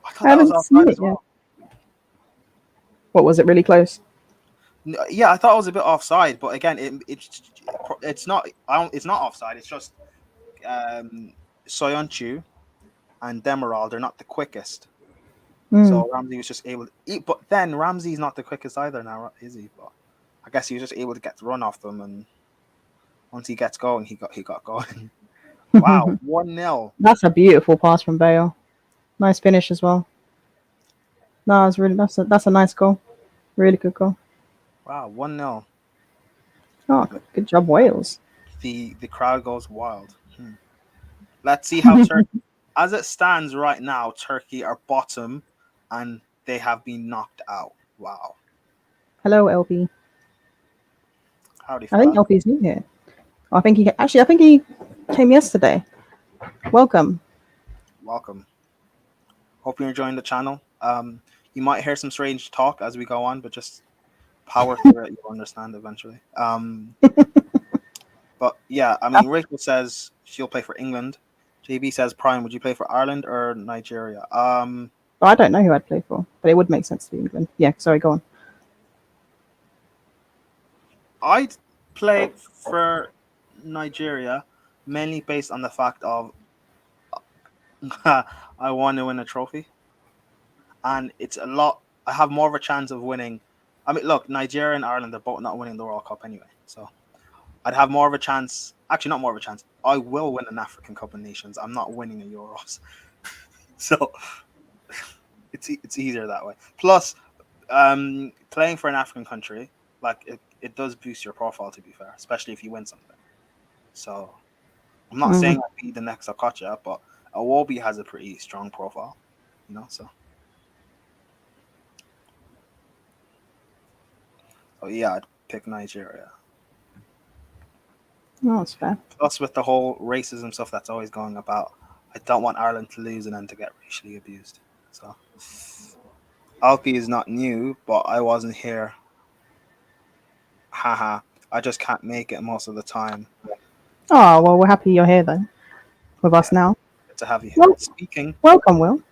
I thought that was offside as well. What, was it really close? Yeah, I thought it was a bit offside, but again, it's not. It's not offside. It's just Soyuncu and Demiral. They're not the quickest. So Ramsey was just able to eat, but then Ramsey's not the quickest either now, is he? But I guess he was just able to get the run off them, and once he gets going, he got going. Wow, 1-0. That's a beautiful pass from Bale. Nice finish as well. No, it's really that's a nice goal. Really good goal. Wow, 1-0. Oh, good job, Wales. The crowd goes wild. Let's see how Turkey, as it stands right now, Turkey are bottom, and they have been knocked out. Wow. Hello, LP. Howdy. I think LP's new here. I think he came yesterday. Welcome. Hope you're enjoying the channel. You might hear some strange talk as we go on, but just power through it. You'll understand eventually. But yeah, I mean, Rachel says she'll play for England. JB says, Prime, would you play for Ireland or Nigeria? Well, I don't know who I'd play for, but it would make sense to be England. Yeah, sorry, go on. I'd play for Nigeria mainly based on the fact of I want to win a trophy, and it's a lot. I have more of a chance of winning. I mean, look, Nigeria and Ireland are both not winning the World Cup anyway, so I'd have more of a chance. Actually, not more of a chance. I will win an African Cup of Nations. I'm not winning a Euros, so it's easier that way. Plus, playing for an African country, like it does boost your profile. To be fair, especially if you win something. So I'm not saying I'll be the next Okocha, but Awobi has a pretty strong profile, so. Oh yeah, I'd pick Nigeria. No, that's fair. Plus, with the whole racism stuff that's always going about, I don't want Ireland to lose and then to get racially abused. So, Alfie is not new, but I wasn't here. Haha. I just can't make it most of the time. Oh, well, we're happy you're here then with us now. Good to have you here. Well- Speaking, Welcome, Will.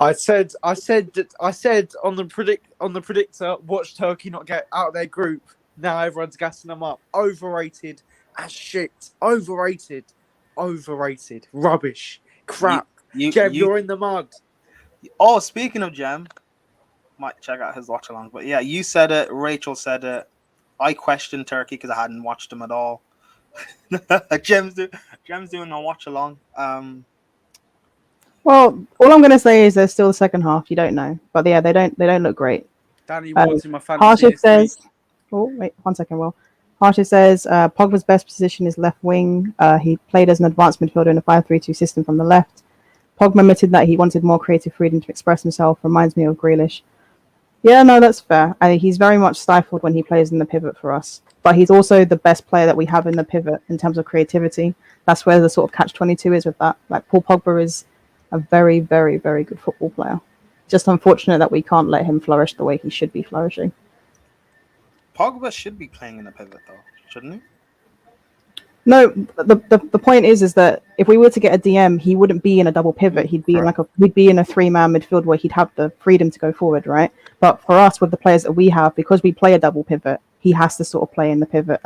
I said on the predictor, watch Turkey not get out of their group. Now everyone's gassing them up. Overrated as shit. Overrated. Rubbish. Crap. Jem, you're in the mud. Oh, speaking of Jem, might check out his watch along. But yeah, you said it. Rachel said it. I questioned Turkey because I hadn't watched them at all. Jem's doing a watch along. Well, all I'm going to say is there's still the second half. You don't know, but yeah, they don't look great. Danny Ward's in my fantasy. Harsha this says, week. "Oh, wait, 1 second, Will." Harsha says Pogba's best position is left wing. He played as an advanced midfielder in a 5-3-2 system from the left. Pogba admitted that he wanted more creative freedom to express himself. Reminds me of Grealish. Yeah, no, that's fair. He's very much stifled when he plays in the pivot for us. But he's also the best player that we have in the pivot in terms of creativity. That's where the sort of catch-22 is with that. Like, Paul Pogba is a very, very, very good football player. Just unfortunate that we can't let him flourish the way he should be flourishing. Pogba should be playing in a pivot, though, shouldn't he? No, the point is that if we were to get a DM, he wouldn't be in a double pivot. He'd be we'd be in a 3-man midfield where he'd have the freedom to go forward, right? But for us, with the players that we have, because we play a double pivot, he has to sort of play in the pivot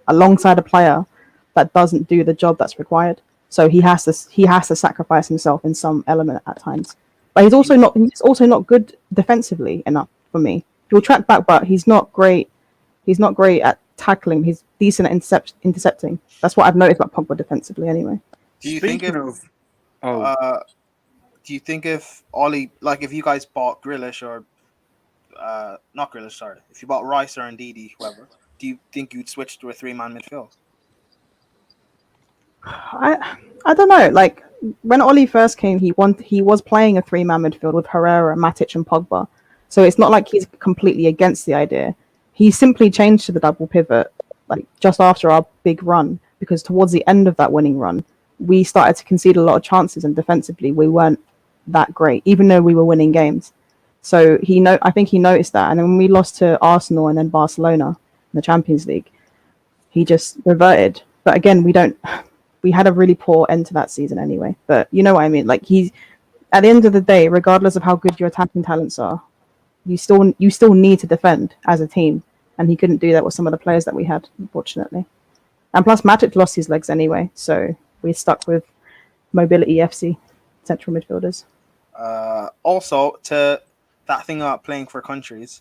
alongside a player that doesn't do the job that's required. So he has to sacrifice himself in some element at times. But he's also not good defensively enough for me. He'll track back, but he's not great. He's not great at tackling. He's decent at intercepting. That's what I've noticed about Pogba defensively, anyway. Do you think if Ollie, like if you guys bought Grealish or not Grealish, sorry, if you bought Rice or Ndidi, whoever, do you think you'd switch to a 3-man midfield? I don't know. Like when Ollie first came, he was playing a 3-man midfield with Herrera, Matic, and Pogba. So it's not like he's completely against the idea. He simply changed to the double pivot like just after our big run, because towards the end of that winning run, we started to concede a lot of chances, and defensively we weren't that great, even though we were winning games. So I think he noticed that, and then when we lost to Arsenal and then Barcelona in the Champions League, he just reverted. But again, we had a really poor end to that season anyway. But you know what I mean? Like at the end of the day, regardless of how good your attacking talents are, you still need to defend as a team, and he couldn't do that with some of the players that we had, unfortunately. And plus, Matic lost his legs anyway, so we're stuck with Mobility FC central midfielders. Also, to that thing about playing for countries,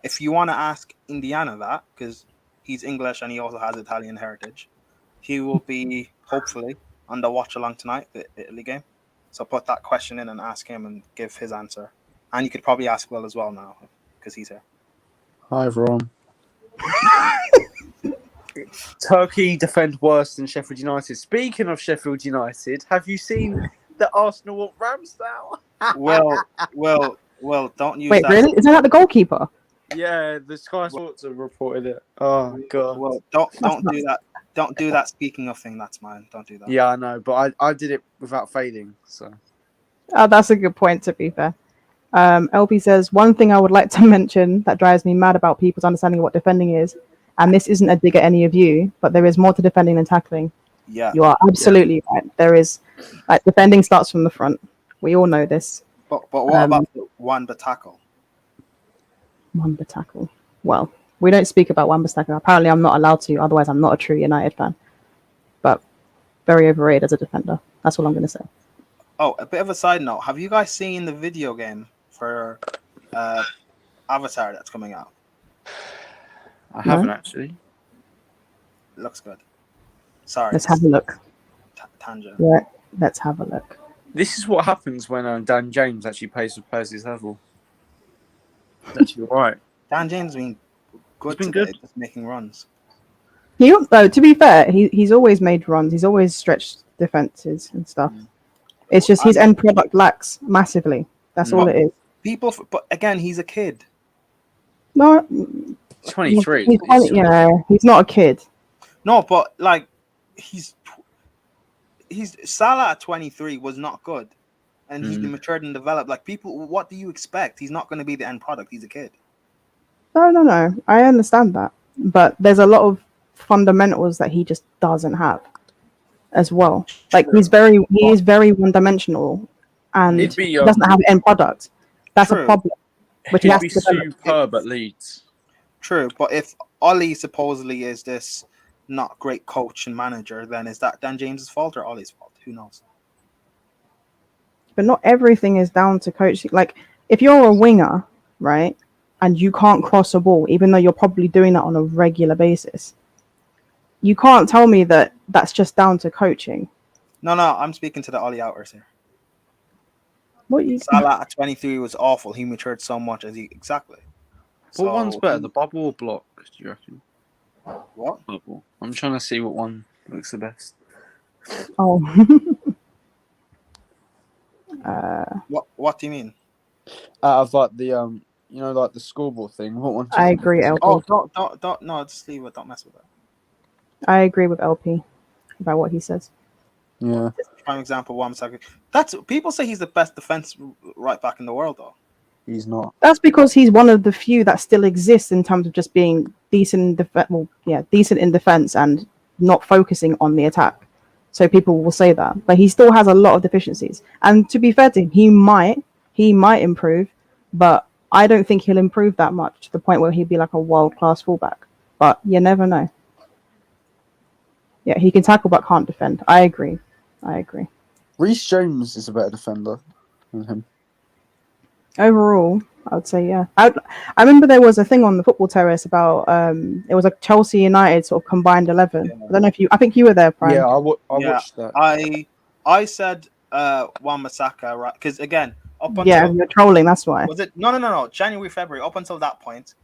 if you want to ask Indiana that, because he's English and he also has Italian heritage, he will be hopefully on the watch along tonight, the Italy game. So put that question in and ask him and give his answer. And you could probably ask Will as well now, because he's here. Hi, everyone. Turkey defend worse than Sheffield United. Speaking of Sheffield United, have you seen that Arsenal want Ramsdale? Well, don't use Wait, that. really? Isn't that the goalkeeper? Yeah, the Sky Sports have reported it. Oh, God. Well, don't do that. Don't do that. Speaking of thing, that's mine. Don't do that. Yeah, I know, but I did it without fading, so. Oh, that's a good point, to be fair. LB says, one thing I would like to mention that drives me mad about people's understanding of what defending is, and this isn't a dig at any of you, but there is more to defending than tackling. Yeah. You are absolutely right. There is, like, defending starts from the front. We all know this. But what about the Wamba tackle? Wamba tackle. Well, we don't speak about Wamba's tackle. Apparently, I'm not allowed to. Otherwise, I'm not a true United fan. But very overrated as a defender. That's all I'm going to say. Oh, a bit of a side note. Have you guys seen the video game for Avatar that's coming out? I haven't, actually. It looks good. Sorry. Let's have a look. Tangent. Yeah, let's have a look. This is what happens when Dan James actually plays with players his level. That's actually right. Dan James has been good. He's been today, good. just making runs. Though, to be fair, he's always made runs. He's always stretched defenses and stuff. It's just his end product lacks massively. That's all it is. But again, he's a kid. No, 23. he's not a kid. No, but like he's Salah at 23 was not good, and he's matured and developed. Like people, what do you expect? He's not going to be the end product. He's a kid. No. I understand that, but there's a lot of fundamentals that he just doesn't have as well. Like he is very one-dimensional, and He'd be he doesn't have an end product. That's True. a problem. Which he He'd has be to develop. superb at Leeds. True, but if Ollie supposedly is this not great coach and manager, then is that Dan James's fault or Ollie's fault? Who knows? But not everything is down to coaching. Like if you're a winger, right, and you can't cross a ball, even though you're probably doing that on a regular basis, you can't tell me that that's just down to coaching. No, I'm speaking to the Ollie outers here. What you? Salah at 23 was awful. He matured so much exactly. What one's better, the bubble or block? Do you reckon? What? Bubble. I'm trying to see what one looks the best. Oh. What do you mean? Out of like the like the scoreboard thing. What one? I agree, LP. Oh, don't no, just leave it. Don't mess with it. I agree with LP about what he says. Yeah. Prime example, Wan-Bissaka. That's people say he's the best defense right back in the world, though. He's not. That's because he's one of the few that still exists in terms of just being decent in defense and not focusing on the attack. So people will say that, but he still has a lot of deficiencies. And to be fair to him, he might improve, but I don't think he'll improve that much to the point where he'd be like a world-class fullback. But you never know. Yeah, he can tackle but can't defend. I agree. Reece James is a better defender than him. Overall, I would say yeah. I remember there was a thing on the football terrace about it was a Chelsea United sort of combined 11. Yeah. I don't know if I think you were there, Prime. Yeah, I watched that. I said Wan-Bissaka, right? Because again, up until You're trolling. That's why. was it no January, February, up until that point,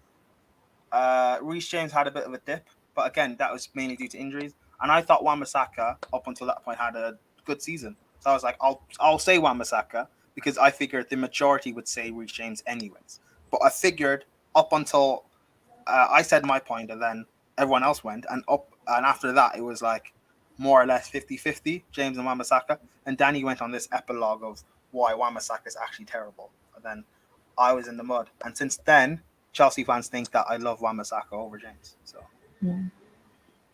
Reece James had a bit of a dip, but again, that was mainly due to injuries. And I thought Wan-Bissaka up until that point had a good season, so I was like, I'll say Wan-Bissaka because I figured the majority would say Reece James anyways. But I figured up until I said my point, and then everyone else went, and after that it was like more or less 50-50 James and Wan-Bissaka, and Danny went on this epilogue of why Wan-Bissaka is actually terrible, and then I was in the mud, and since then Chelsea fans think that I love Wan-Bissaka over James. So yeah.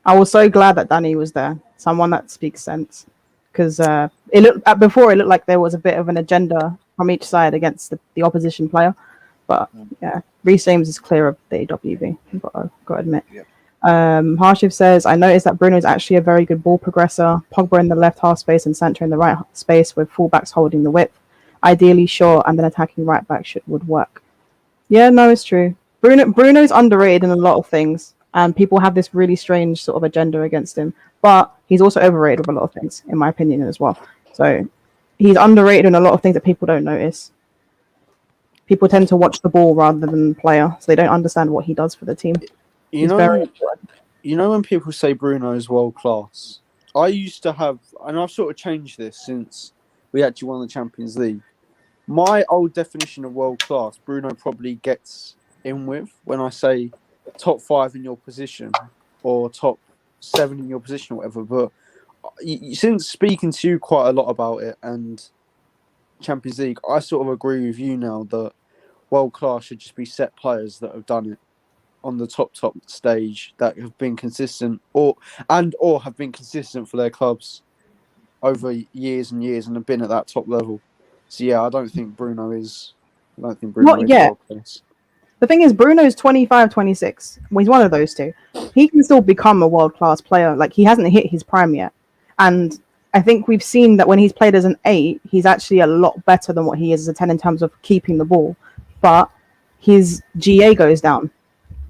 I was so glad that Danny was there, someone that speaks sense, because it looked like there was a bit of an agenda from each side against the opposition player, but yeah, Reece James is clear of the AWB. Got to admit. Yep. Harshif says, I noticed that Bruno is actually a very good ball progressor. Pogba in the left half space and Sancho in the right space with fullbacks holding the width. Ideally short and then attacking right back would work. Yeah, no, it's true. Bruno's underrated in a lot of things, and people have this really strange sort of agenda against him. But he's also overrated with a lot of things, in my opinion, as well. So he's underrated in a lot of things that people don't notice. People tend to watch the ball rather than the player, so they don't understand what he does for the team. You know when people say Bruno is world class, I used to have, and I've sort of changed this since we actually won the Champions League. My old definition of world class, Bruno probably gets in with when I say top 5 in your position or top 7 in your position or whatever. But since speaking to you quite a lot about it and Champions League, I sort of agree with you now that world class should just be set players that have done it on the top stage, that have been consistent or have been consistent for their clubs over years and years and have been at that top level. So yeah, I don't think Bruno is world class. The thing is, Bruno's 25, 26. Well, he's one of those two. He can still become a world-class player. Like, he hasn't hit his prime yet. And I think we've seen that when he's played as an 8, he's actually a lot better than what he is as a 10 in terms of keeping the ball. But his GA goes down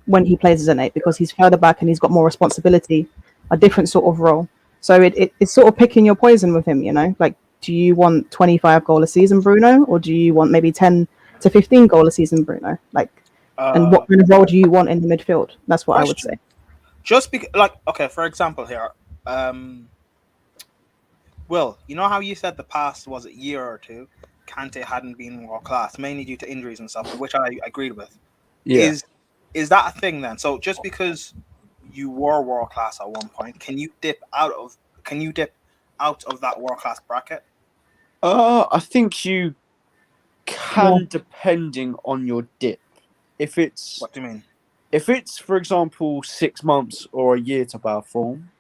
when he plays as an 8 because he's further back and he's got more responsibility, a different sort of role. So it's sort of picking your poison with him, you know? Like, do you want 25 goal a season, Bruno? Or do you want maybe 10 to 15 goal a season, Bruno? Like, and what kind of role do you want in the midfield? That's what I would say. Just because, like, okay, for example here, Will, you know how you said the past was a year or two, Kante hadn't been world class, mainly due to injuries and stuff, which I agreed with. Yeah. Is that a thing then? So just because you were world class at one point. Can you dip out of that world class bracket? I think you can, depending on your dip. If it's What do you mean? for example 6 months or a year to bad form.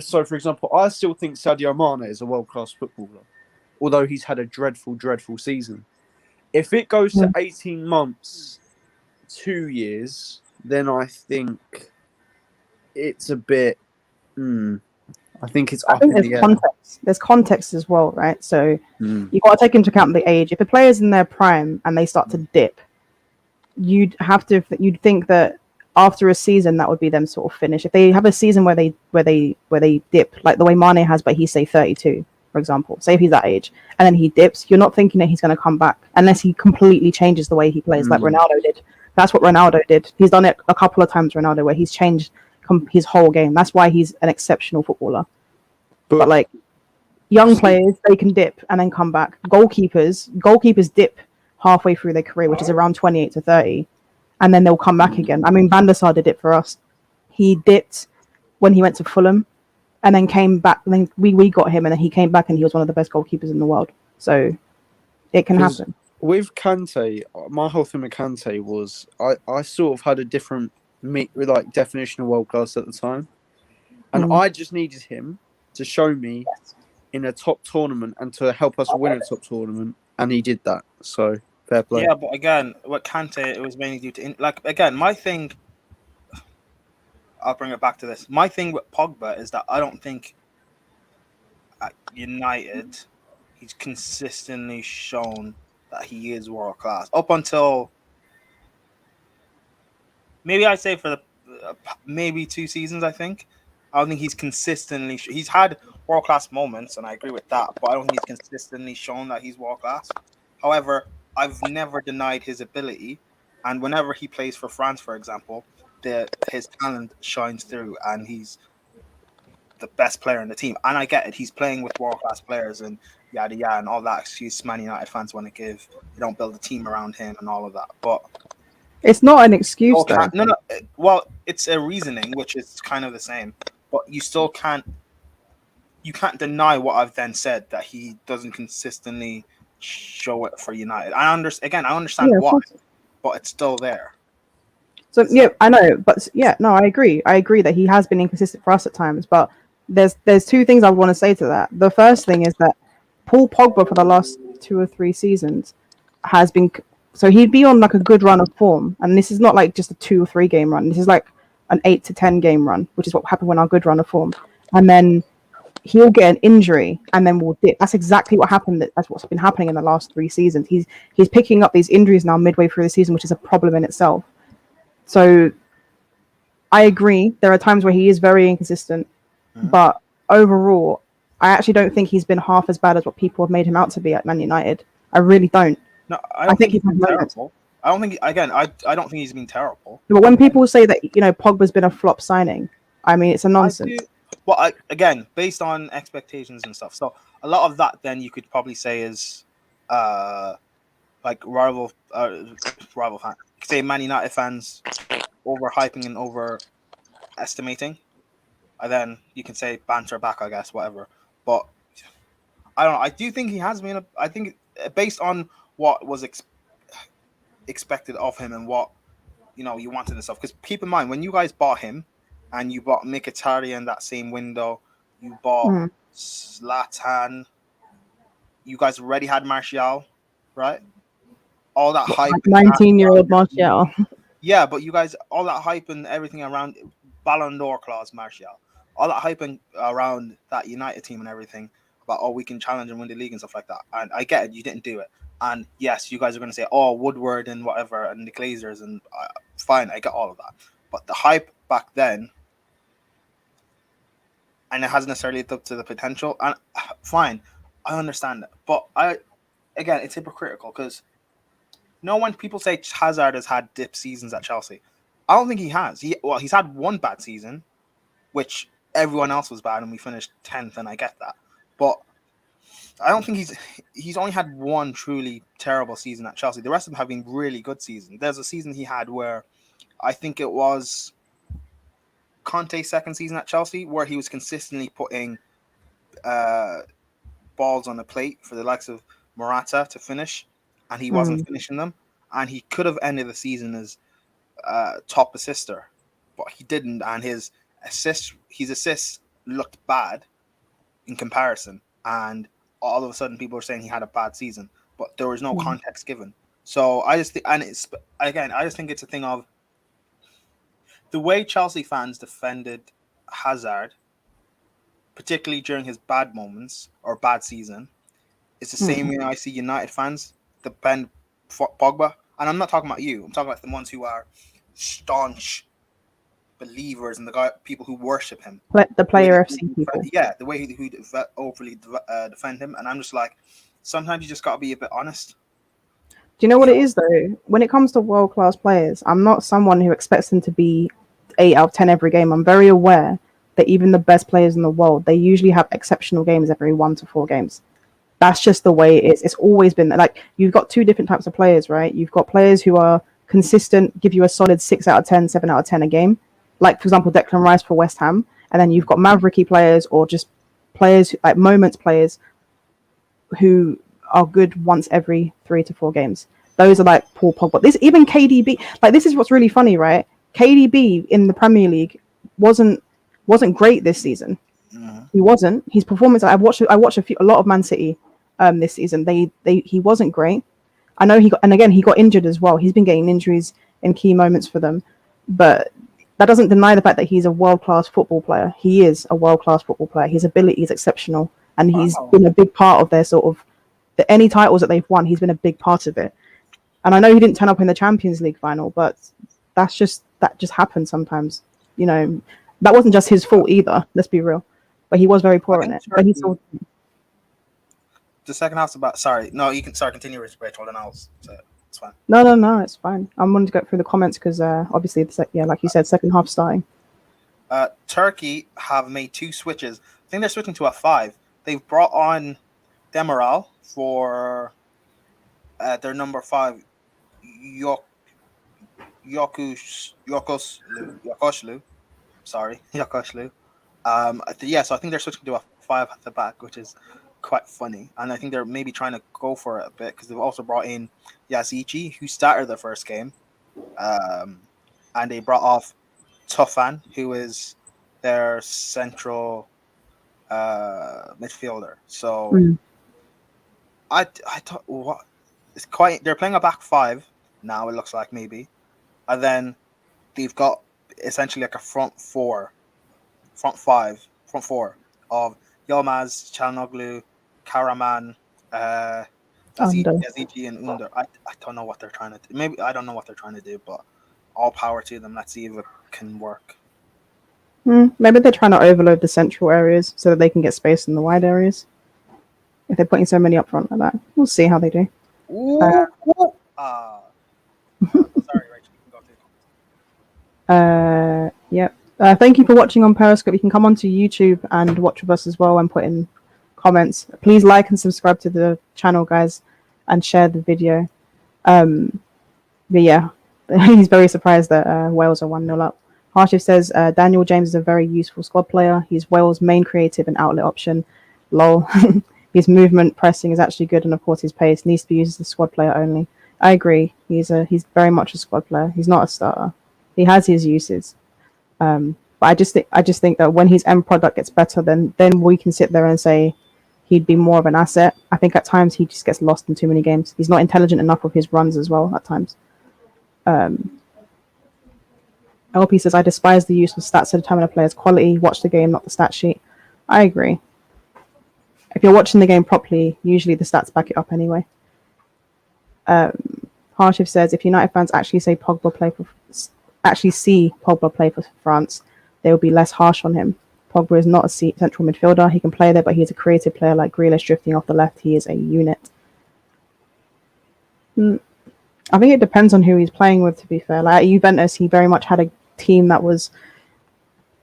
So, for example, I still think Sadio Mane is a world class footballer, although he's had a dreadful, dreadful season. If it goes to 18 months, 2 years, then I think it's a bit. I think it's I up think in there's the air. context. There's context as well, right? So Mm. you've got to take into account the age. If a player's in their prime and they start to dip, you'd think that after a season that would be them sort of finish. If they have a season where they dip, like the way Mane has, but he's say 32, for example. Say if he's that age and then he dips, you're not thinking that he's going to come back unless he completely changes the way he plays, like Ronaldo did. That's what Ronaldo did. He's done it a couple of times, Ronaldo, where he's changed his whole game. That's why he's an exceptional footballer. But like young players, they can dip and then come back. Goalkeepers dip halfway through their career, which is around 28 to 30, and then they'll come back again. I mean, Van der Sar did it for us. He dipped when he went to Fulham, and then came back. And then we got him, and then he came back, and he was one of the best goalkeepers in the world. So it can happen. With Kante, my whole thing with Kante was I sort of had a different definition of world class at the time, and I just needed him to show me in a top tournament and to help us win a top tournament, and he did that. So fair play. Yeah, but again, with Kante, it was mainly due to my thing. I'll bring it back to this. My thing with Pogba is that I don't think at United he's consistently shown that he is world class up until maybe I'd say for the maybe 2 seasons. I don't think he's consistently. He's had world class moments, and I agree with that. But I don't think he's consistently shown that he's world class. However, I've never denied his ability, and whenever he plays for France, for example, his talent shines through, and he's the best player in the team. And I get it; he's playing with world class players and yada yada and all that excuse Man United fans want to give. They don't build a team around him and all of that, but. It's not an excuse, though. No. Well, it's a reasoning, which is kind of the same, but you still can't. You can't deny what I've then said that he doesn't consistently show it for United. I understand why, but it's still there. So I know, but I agree. I agree that he has been inconsistent for us at times. But there's 2 things I want to say to that. The first thing is that Paul Pogba for the last 2 or 3 seasons has been. So he'd be on like a good run of form, and this is not like just a 2 or 3 game run. This is like an 8 to 10 game run, which is what happened when our good run of form. And then he'll get an injury, and then we'll dip. That's exactly what happened. That's what's been happening in the last 3 seasons. He's picking up these injuries now midway through the season, which is a problem in itself. So I agree. There are times where he is very inconsistent, but overall, I actually don't think he's been half as bad as what people have made him out to be at Man United. I really don't. No, I don't think he's been terrible. I don't think I don't think he's been terrible. But when people say that Pogba's been a flop signing, I mean it's a nonsense. Well, based on expectations and stuff. So a lot of that, then you could probably say is, like rival fan. Say Man United fans overhyping and overestimating, and then you can say banter back, I guess, whatever. But I don't know. I do think he has been. I think based on what was expected of him and what you wanted and stuff. Because keep in mind, when you guys bought him, and you bought Mkhitaryan in that same window, you bought Zlatan. You guys already had Martial, right? All that hype. 19-year-old Martial. Yeah, but you guys, all that hype and everything around Ballon d'Or clause, Martial. All that hype around that United team and everything about, we can challenge and win the league and stuff like that. And I get it, you didn't do it. And yes, you guys are going to say, Woodward and whatever, and the Glazers, and fine, I get all of that. But the hype back then, and it hasn't necessarily lived up to the potential, and fine, I understand that. But again, it's hypocritical because when people say Hazard has had dip seasons at Chelsea, I don't think he has. He's had one bad season, which everyone else was bad, and we finished 10th, and I get that. But I don't think he's only had one truly terrible season at Chelsea. The rest of them have been really good seasons. There's a season he had where I think it was Conte's second season at Chelsea, where he was consistently putting balls on the plate for the likes of Morata to finish, and he wasn't finishing them. And he could have ended the season as top assister, but he didn't. And his assists looked bad in comparison. And all of a sudden, people are saying he had a bad season, but there was no context given. So I just think, and it's again, I just think it's a thing of the way Chelsea fans defended Hazard, particularly during his bad moments or bad season. It's the same way I see United fans defend Pogba. And I'm not talking about you. I'm talking about the ones who are staunch believers and people who worship him. The player FC people. Yeah, the way who overly defend him. And I'm just like, sometimes you just got to be a bit honest. Do you know what it is, though? When it comes to world-class players, I'm not someone who expects them to be 8 out of 10 every game. I'm very aware that even the best players in the world, they usually have exceptional games every 1 to 4 games. That's just the way it is. It's always been like you've got 2 different types of players, right? You've got players who are consistent, give you a solid 6 out of 10, 7 out of 10 a game. Like, for example, Declan Rice for West Ham. And then you've got mavericky players or just players, like moments players who are good once every 3 to 4 games. Those are like Paul Pogba. This even KDB. Like, this is what's really funny, right? KDB in the Premier League wasn't great this season. He wasn't. His performance. I watched a lot of Man City this season. He wasn't great. I know he got injured as well. He's been getting injuries in key moments for them, but that doesn't deny the fact that he's a world-class football player. He is a world-class football player. His ability is exceptional, and he's been a big part of their sort of any titles that they've won. He's been a big part of it. And I know he didn't turn up in the Champions League final, but that just happened sometimes. You know, that wasn't just his fault either. Let's be real. But he was very poor in it. But he still. The second half's about. Sorry, no, you can. Sorry, continue, Rachel, then I'll say it. It's fine. No, it's fine. I'm wanting to go through the comments because obviously, like you said, second half starting. Turkey have made 2 switches. I think they're switching to a 5. They've brought on Demiral for their number 5, Yokoshlu. Sorry, Yokoshlu. So I think they're switching to a 5 at the back, which is quite funny. And I think they're maybe trying to go for it a bit because they've also brought in Yazici, who started the first game. And they brought off Tufan, who is their central midfielder. So I thought, what? It's quite. They're playing a back 5 now, it looks like, maybe. And then they've got essentially like a front 4 of Yilmaz, Çalhanoğlu, Karaman, Yazici, and Under. I don't know what they're trying to do. Maybe I don't know what they're trying to do, but all power to them. Let's see if it can work. Maybe they're trying to overload the central areas so that they can get space in the wide areas. If they're putting so many up front like that, we'll see how they do. Sorry, Rachel. You can go through. Yep. Thank you for watching on Periscope. You can come onto YouTube and watch with us as well and put in comments. Please like and subscribe to the channel, guys, and share the video. But yeah, he's very surprised that Wales are 1-0 up. Harshif says Daniel James is a very useful squad player. He's Wales' main creative and outlet option. Lol. His movement, pressing is actually good, and of course his pace needs to be used as a squad player only. I agree. He's very much a squad player. He's not a starter. He has his uses. But I just think that when his end product gets better, then we can sit there and say he'd be more of an asset. I think at times he just gets lost in too many games. He's not intelligent enough with his runs as well at times. LP says, I despise the use of stats to determine a player's quality. Watch the game, not the stat sheet. I agree. If you're watching the game properly, usually the stats back it up anyway. Harshif says, if United fans actually see Pogba play for France, they will be less harsh on him. Pogba is not a central midfielder. He can play there, but he's a creative player like Grealish drifting off the left. He is a unit. I think it depends on who he's playing with, to be fair. Like at Juventus, he very much had a team that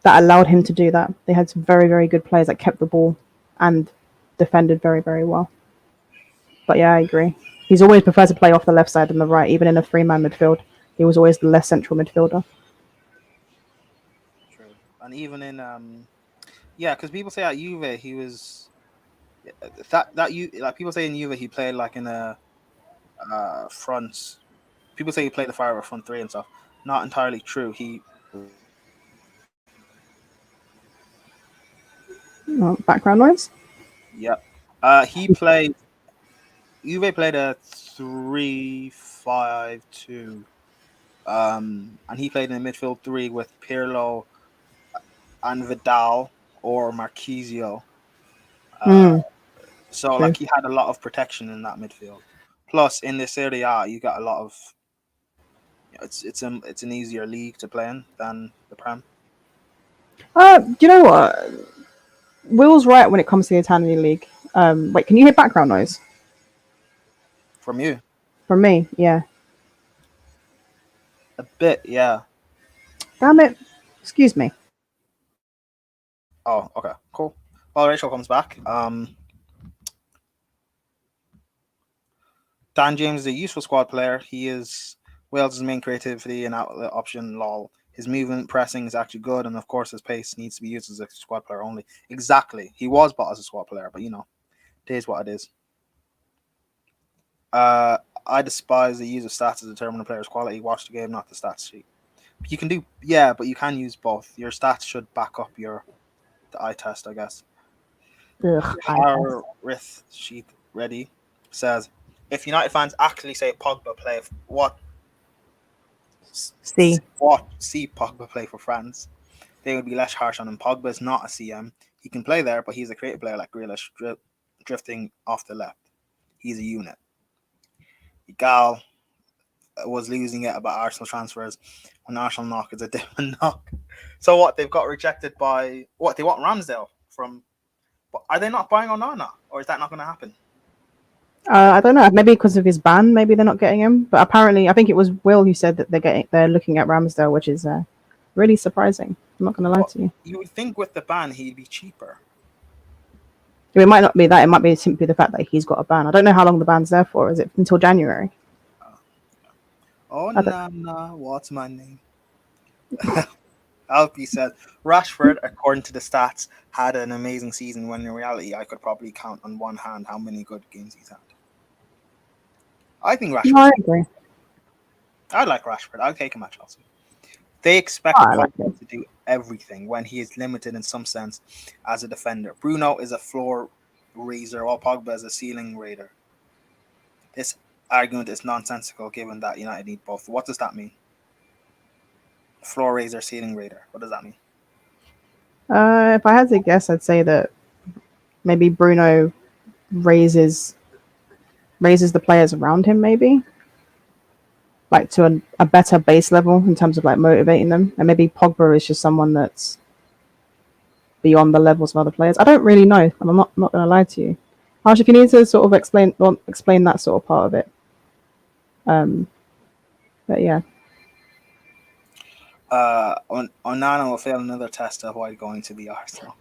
allowed him to do that. They had some very, very good players that kept the ball and defended very, very well. But yeah, I agree. He's always preferred to play off the left side than the right, even in a 3-man midfield. He was always the less central midfielder. True. and even in yeah, because people say at Juve he was that you like people say in Juve he played like in a front. People say he played the fire with front three and stuff. Not entirely true. Background noise. Yeah. He played. Juve played a 3-5-2. And he played in the midfield three with Pirlo and Vidal or Marquisio. Mm, So true. like he had a lot of protection in that midfield. Plus, in this Serie A, you got a lot of. It's an easier league to play in than the Prem. Do you know what? Will's right when it comes to the Italian league. Wait, can you hear background noise From you, from me? Yeah. a bit, yeah. Damn it. Excuse me. Oh, okay, cool. Well, Rachel comes back. Dan James is a useful squad player. He is Wales' main creativity and outlet option. Lol. His movement, pressing is actually good, and of course, his pace needs to be used as a squad player only. Exactly. He was bought as a squad player, but it is what it is. I despise the use of stats to determine a player's quality. Watch the game, not the stats sheet. You can do, yeah, but you can use both. Your stats should back up the eye test, I guess. Ugh. Harith Sheet Ready says, if United fans actually say Pogba play See. see Pogba play for France, they would be less harsh on him. Pogba is not a CM. He can play there, but he's a creative player like Grealish, drifting off the left. He's a unit. Gal was losing it about Arsenal transfers. When Arsenal knock is a different knock. So what? They've got rejected by what? They want Ramsdale from. Are they not buying Onana, or is that not going to happen? I don't know. Maybe because of his ban, maybe they're not getting him. But apparently, I think it was Will who said that they're looking at Ramsdale, which is really surprising. I'm not going to lie to you. You would think with the ban he'd be cheaper. It might not be that. It might be simply the fact that he's got a ban. I don't know how long the ban's there for. Is it until January? Oh, Nana, what's my name? Alfie said, Rashford, according to the stats, had an amazing season when in reality I could probably count on one hand how many good games he's had. I think Rashford. No, I agree. I like Rashford. I'll take him at Chelsea. They expect Pogba to do everything when he is limited in some sense as a defender. Bruno is a floor raiser while Pogba is a ceiling raider. This argument is nonsensical given that United need both. What does that mean? Floor raiser, ceiling raider. What does that mean? If I had to guess, I'd say that maybe Bruno raises the players around him, maybe like to a better base level in terms of like motivating them, and maybe Pogba is just someone that's beyond the levels of other players. I don't really know. I'm not going to lie to you. Harsh, if you need to sort of explain that sort of part of it. But yeah. Onana will fail another test to avoid going to the Arsenal.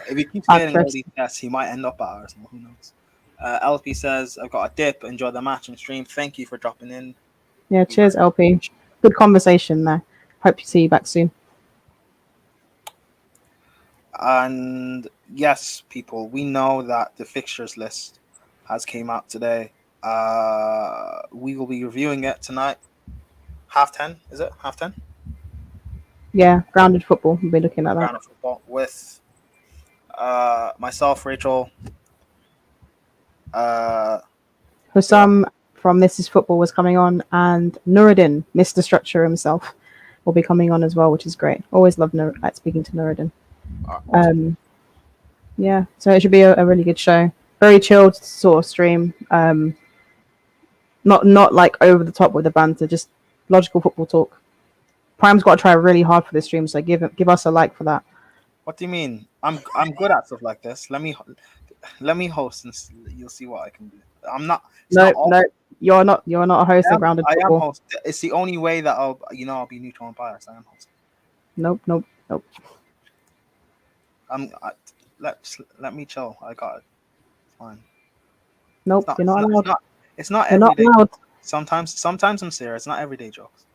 If he keeps failing all these tests, he might end up at Arsenal. Who knows? LP says, I've got a dip. Enjoy the match and stream. Thank you for dropping in. Yeah, cheers, LP. Good conversation there. Hope to see you back soon. And yes, people, we know that the fixtures list has came out today. We will be reviewing it tonight. 10:30, is it? 10:30? Yeah, grounded football. We'll be looking at that. Grounded football with myself, Rachel. Hussam from This Is Football was coming on, and Nuruddin, Mr. Structure himself, will be coming on as well, which is great. Always love speaking to Nuruddin. Yeah, so it should be a really good show. Very chilled sort of stream. Not like over the top with the banter, just logical football talk. Prime's got to try really hard for this stream, so give us a like for that. What do you mean? I'm good at stuff like this. Let me host, and you'll see what I can do. I'm not. No, you're not a host of grounded football. I am host. It's the only way that I'll be neutral and biased. I am host. Nope. Let me chill. I got it. It's fine. Nope, you're not allowed. It's not you're everyday. not allowed. Sometimes I'm serious. It's not everyday jokes.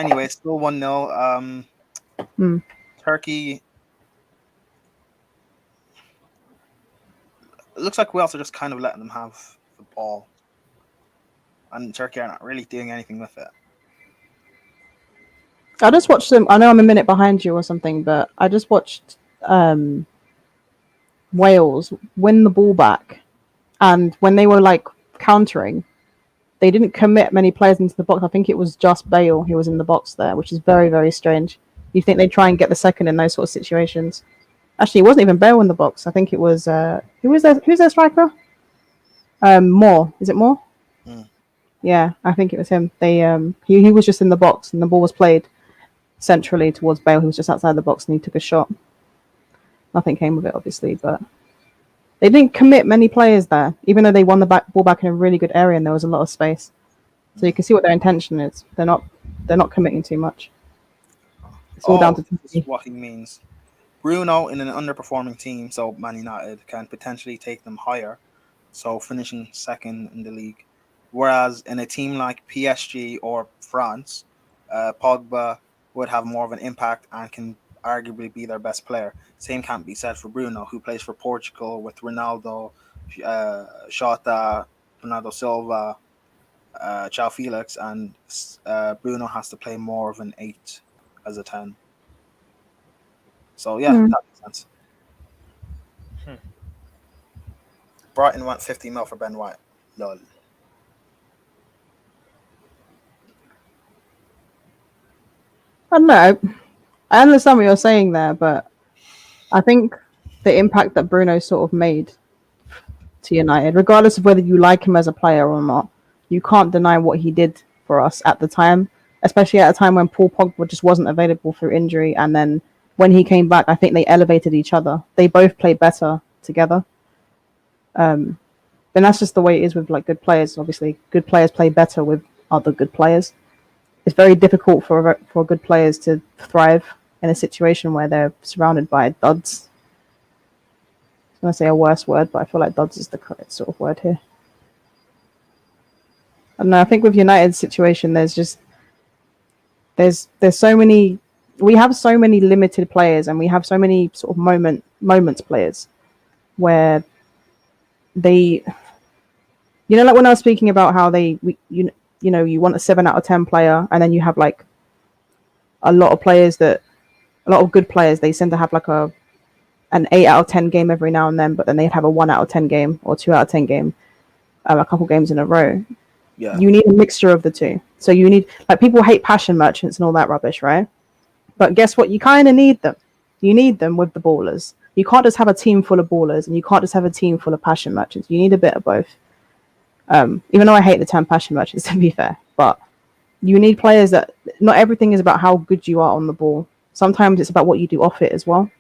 Anyway, it's still 1-0. Hmm. Turkey. It looks like Wales are just kind of letting them have the ball, and Turkey are not really doing anything with it. I just watched them. I know I'm a minute behind you or something, but I just watched Wales win the ball back, and when they were like countering, they didn't commit many players into the box. I think it was just Bale who was in the box there, which is very, very strange. You think they'd try and get the second in those sort of situations. Actually, it wasn't even Bale in the box. I think it was who's their striker? Moore. Is it Moore? Mm. Yeah, I think it was him. They he was just in the box and the ball was played centrally towards Bale, who was just outside the box, and he took a shot. Nothing came of it, obviously, but they didn't commit many players there, even though they won the ball back in a really good area and there was a lot of space. So you can see what their intention is. They're not committing too much. It's all down to this is what he means. Bruno in an underperforming team, so Man United, can potentially take them higher, so finishing second in the league. Whereas in a team like PSG or France, Pogba would have more of an impact and can arguably be their best player. Same can't be said for Bruno, who plays for Portugal with Ronaldo, Shota, Bernardo Silva, João Felix, and Bruno has to play more of an 8 as a 10. So yeah, that makes sense. Brighton want 50 mil for Ben White. Lol. I don't know. I understand what you're saying there, but I think the impact that Bruno sort of made to United, regardless of whether you like him as a player or not, you can't deny what he did for us at the time, especially at a time when Paul Pogba just wasn't available through injury. And then when he came back, I think they elevated each other. They both played better together. And that's just the way it is with like good players. Obviously, good players play better with other good players. It's very difficult for good players to thrive in a situation where they're surrounded by duds. I'm going to say a worse word, but I feel like duds is the correct sort of word here. I don't know. I think with United's situation, there's so many. We have so many limited players, and we have so many sort of moments players where they, like when I was speaking about how you want a 7 out of 10 player, and then you have like a lot of good players. They tend to have like an 8 out of 10 game every now and then, but then they'd have a 1 out of 10 game or 2 out of 10 game, a couple games in a row. Yeah. You need a mixture of the two. So you need, like, people hate passion merchants and all that rubbish, right? But guess what? You kind of need them. You need them with the ballers. You can't just have a team full of ballers, and you can't just have a team full of passion merchants. You need a bit of both. Even though I hate the term passion merchants, to be fair, but you need players that not everything is about how good you are on the ball. Sometimes it's about what you do off it as well.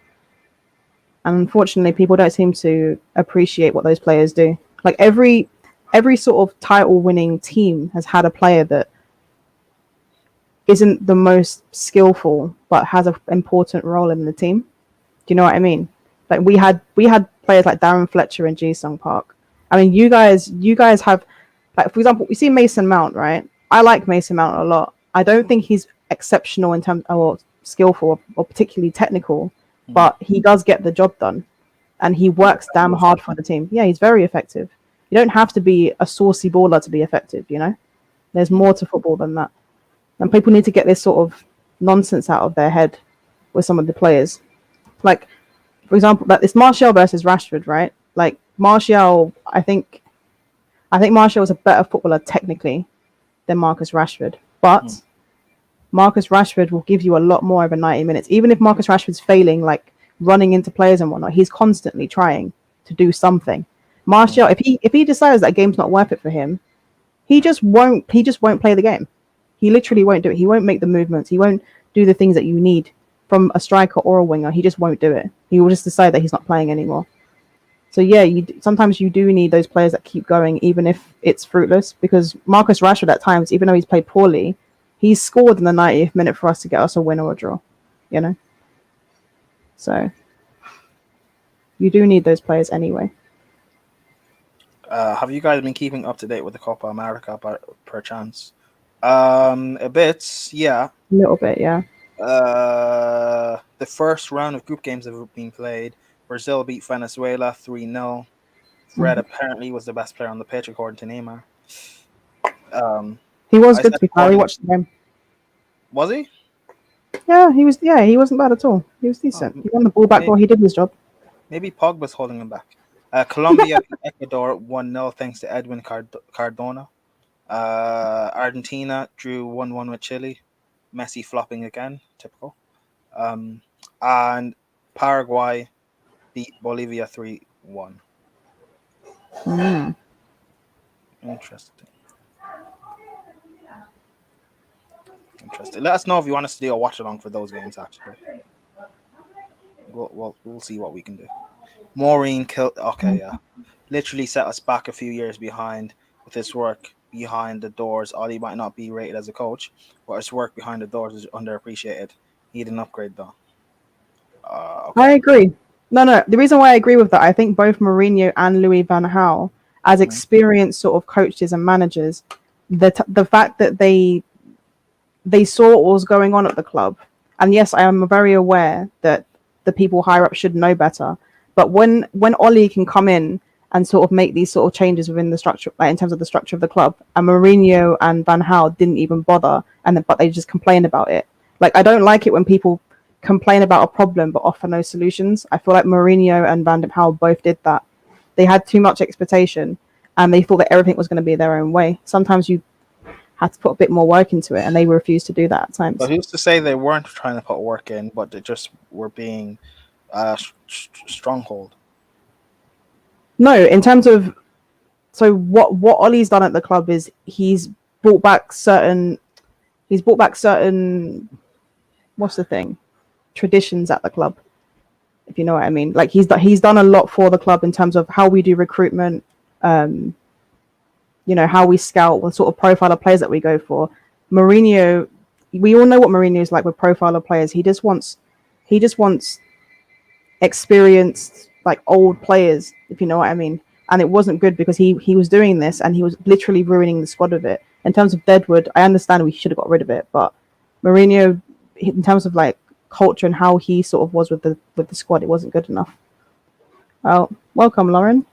And unfortunately, people don't seem to appreciate what those players do. Like every sort of title-winning team has had a player that isn't the most skillful, but has an important role in the team. Do you know what I mean? Like we had players like Darren Fletcher and Ji-Sung Park. I mean, you guys have, like, for example, we see Mason Mount, right? I like Mason Mount a lot. I don't think he's exceptional in terms or skillful or particularly technical, but he does get the job done, and he works damn hard for the team. Yeah, he's very effective. You don't have to be a saucy baller to be effective, There's more to football than that. And people need to get this sort of nonsense out of their head with some of the players. Like, for example, like it's Martial versus Rashford, right? Like Martial, I think Martial is a better footballer technically than Marcus Rashford. But Marcus Rashford will give you a lot more over 90 minutes. Even if Marcus Rashford's failing, like running into players and whatnot, he's constantly trying to do something. Martial, if he decides that game's not worth it for him, he just won't play the game. He literally won't do it. He won't make the movements. He won't do the things that you need from a striker or a winger. He just won't do it. He will just decide that he's not playing anymore. So yeah, sometimes you do need those players that keep going, even if it's fruitless. Because Marcus Rashford, at times, even though he's played poorly, he's scored in the 90th minute for us to get us a win or a draw. So you do need those players anyway. Have you guys been keeping up to date with the Copa America per chance? A bit, yeah. A little bit, yeah. The first round of group games have been played. Brazil beat Venezuela 3-0. Fred Mhm. apparently was the best player on the pitch, according to Neymar. Um, He was I good said to be fair. We according, watched the game. was he? Yeah, he was. Yeah, he wasn't bad at all. He was Oh, decent. He won the ball back maybe well. He did his job. maybe Pogba's holding him back. Colombia beat Ecuador 1-0 thanks to Edwin Cardona. Argentina drew 1-1 with Chile. Messi flopping again, typical. Um, and Paraguay beat Bolivia 3-1. Mm. Interesting. Interesting. Let us know if you want us to do a watch along for those games. Actually, we'll see what we can do. Maureen killed. Okay, yeah, literally set us back a few years behind with his work behind the doors. Ollie might not be rated as a coach, but his work behind the doors is underappreciated. He need an upgrade though. I Okay. agree. No. The reason why I agree with that, I think both Mourinho and Louis van Gaal, as Mhm. experienced sort of coaches and managers, the fact that they saw what was going on at the club, and yes, I am very aware that the people higher up should know better. But when Ollie can come in and sort of make these sort of changes within the structure, like in terms of the structure of the club, and Mourinho and Van Gaal didn't even bother, but they just complained about it. Like I don't like it when people complain about a problem but offer no solutions. I feel like Mourinho and Van Gaal both did that. They had too much expectation, and they thought that everything was going to be their own way. Sometimes you had to put a bit more work into it, and they refused to do that at But times. who's to say they weren't trying to put work in, but they just were being stronghold? No, in terms of what Ollie's done at the club is brought back certain he's brought back certain what's the thing traditions at the club, if you know what I mean. Like he's done a lot for the club in terms of how we do recruitment, um, how we scout, what sort of profile of players that we go for. Mourinho, we all know what Mourinho is like with profile of players. He just wants experienced like old players, if you know what I mean. And it wasn't good because he was doing this and he was literally ruining the squad of it. In terms of Deadwood, I understand we should have got rid of it, but Mourinho, in terms of like culture and how he sort of was with the squad, it wasn't good enough. Well, welcome, Lauren.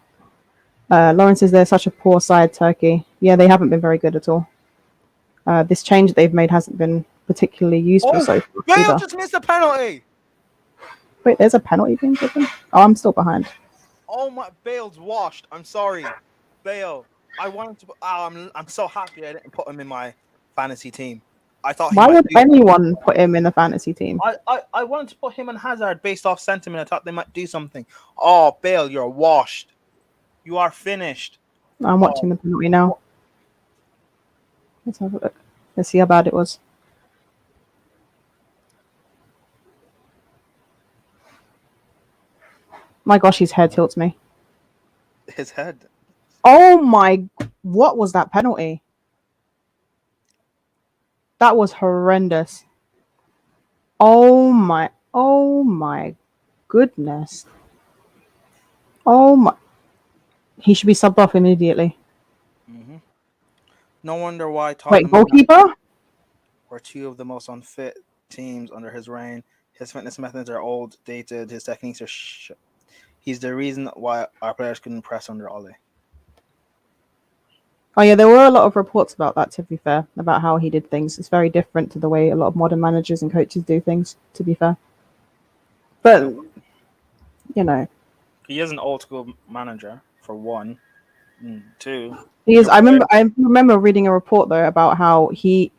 Lauren says they're such a poor side, Turkey. Yeah, they haven't been very good at all. This change that they've made hasn't been particularly useful Oh, so far Bale either. just missed a penalty. Wait, there's a penalty being given? Oh, I'm still behind. Oh my, Bale's washed. I'm sorry, Bale. I wanted to. I'm so happy I didn't put him in my fantasy team. I thought he Why might would do something. anyone put him in the fantasy team? I wanted to put him and Hazard based off sentiment. I thought they might do something. Oh, Bale, you're washed. You are finished. I'm watching Oh, the penalty now. Let's have a look. Let's see how bad it was. My gosh, his hair tilts me. his head. Oh my! What was that penalty? That was horrendous. Oh my! Oh my goodness! Oh my! He should be subbed off immediately. Mm-hmm. No wonder why Wait, Tottenham goalkeeper? were two of the most unfit teams under his reign. His fitness methods are old, dated. His techniques are. He's the reason why our players couldn't press under Ole. Oh yeah, there were a lot of reports about that. To be fair, about how he did things, it's very different to the way a lot of modern managers and coaches do things. To be fair, but Yeah, you know, he is an old school manager for one. Two, he is. your player. I remember reading a report though about how he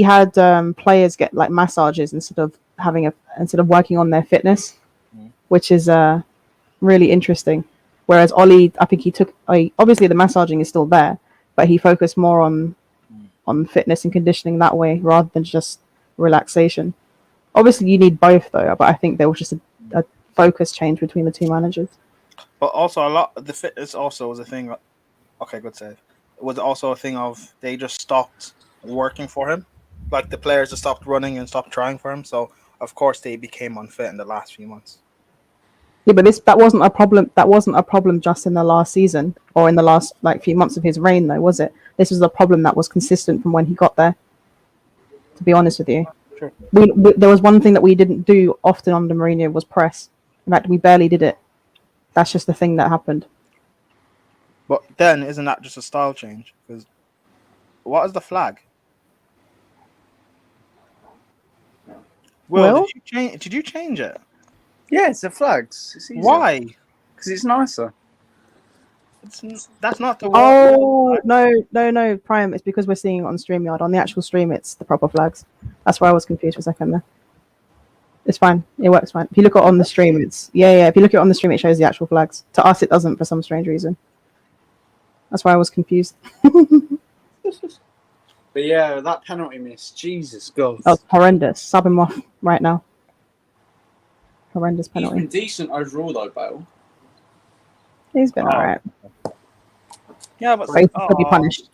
had players get like massages instead of working on their fitness, Mm. which is really interesting. Whereas Ollie, I think he took obviously the massaging is still there, but he focused more Mm. on fitness and conditioning that way rather than just relaxation. Obviously, you need both though, but I think there was just a focus change between the two managers. But also a lot. The fitness also was a thing. Okay, good save. It was also a thing of they just stopped working for him. Like the players just stopped running and stopped trying for him. So of course they became unfit in the last few months. Yeah, but that wasn't a problem. That wasn't a problem just in the last season or in the last few months of his reign, though, was it? This was a problem that was consistent from when he got there. To be honest with you, Sure. There was one thing that we didn't do often under Mourinho was press. In fact, we barely did it. That's just the thing that happened. But then, isn't that just a style change? Because what is the flag? Will, Well, did you change it? Yeah, it's a flag. It's easier. Why? Because it's nicer. That's not the oh no, Prime. It's because we're seeing it on StreamYard. On the actual stream, it's the proper flags. That's why I was confused for a second there. It's fine. It works fine. If you look at it on the stream, it's yeah. If you look at it on the stream, it shows the actual flags. To us, it doesn't for some strange reason. That's why I was confused. But yeah, that penalty miss. Jesus God. That was horrendous. Sub him off right now. Horrendous He's penalty. been decent overall though, Bale. He's been alright. Yeah, but But he could be punished.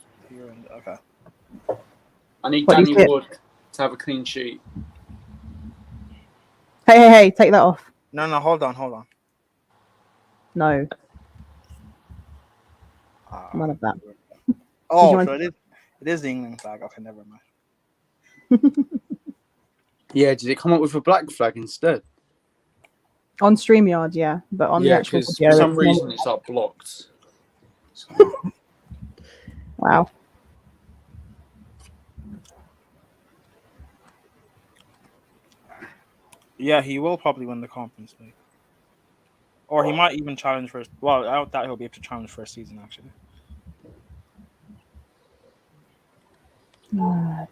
Okay. I need What do you Danny say? Wood to have a clean sheet. Hey, take that off. No, hold on. No, none of that. Oh, want- so it is the England flag. Okay, never mind. Yeah, did it come up with a black flag instead? On StreamYard, yeah, but on the Yeah, actual because video, for some it's reason it's like blocked. wow. Yeah, he will probably win the Conference League, or he might even challenge for. Well, I doubt he'll be able to challenge for a season actually.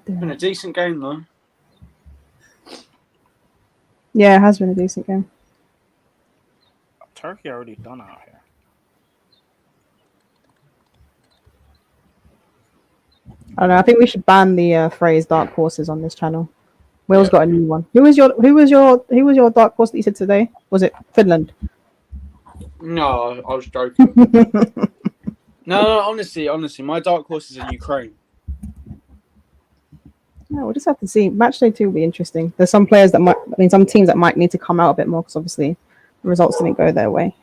Been a decent game though. Yeah, it has been a decent game. Turkey already done out here. I don't know. I think we should ban the phrase "dark horses" on this channel. Will's got a new one. Who was your dark horse that you said today? Was it Finland? No, I was joking. No, honestly, my dark horses are Ukraine. No, we'll just have to see. Match day 2 will be interesting. There's some players that some teams that might need to come out a bit more because obviously the results didn't go their way.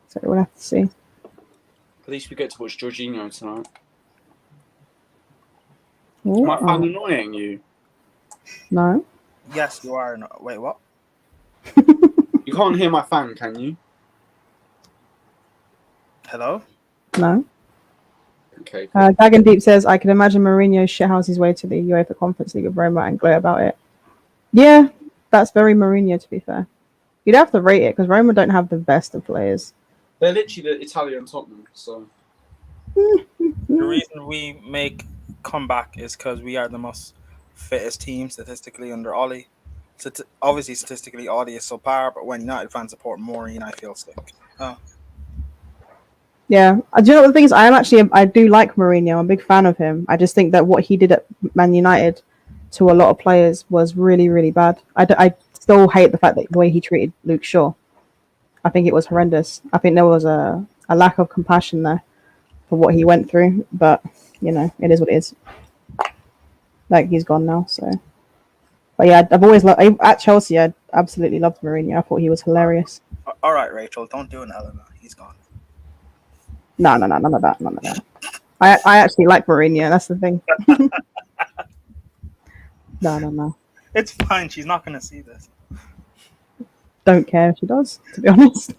So we'll have to see. At least we get to watch Jorginho tonight. Ooh, Am I fan annoying you? no. Yes, you are. No, wait, what? You can't hear my fan, can you? Hello? No. Okay. Cool. Gagan Deep says, I can imagine Mourinho shithouse his way to the UEFA Conference League of Roma and gloat about it. Yeah, that's very Mourinho, to be fair. You'd have to rate it because Roma don't have the best of players. They're literally the Italian Tottenham, so. The reason we make comeback is because we are the most fittest team statistically under Ollie. Obviously, statistically, Ollie is subpar, but when United fans support Mourinho, I feel sick. Oh. Yeah, do you know what the thing is? I do like Mourinho. I'm a big fan of him. I just think that what he did at Man United to a lot of players was really, really bad. I still hate the fact that the way he treated Luke Shaw. I think it was horrendous. I think there was a lack of compassion there for what he went through. But, you know, it is what it is. Like, he's gone now, so. But yeah, I've always loved... At Chelsea, I absolutely loved Mourinho. I thought he was hilarious. All right, Rachel, don't do an element. He's gone. No, none of that. I actually like Mourinho. That's the thing. No. It's fine. She's not going to see this. Don't care if she does, to be honest.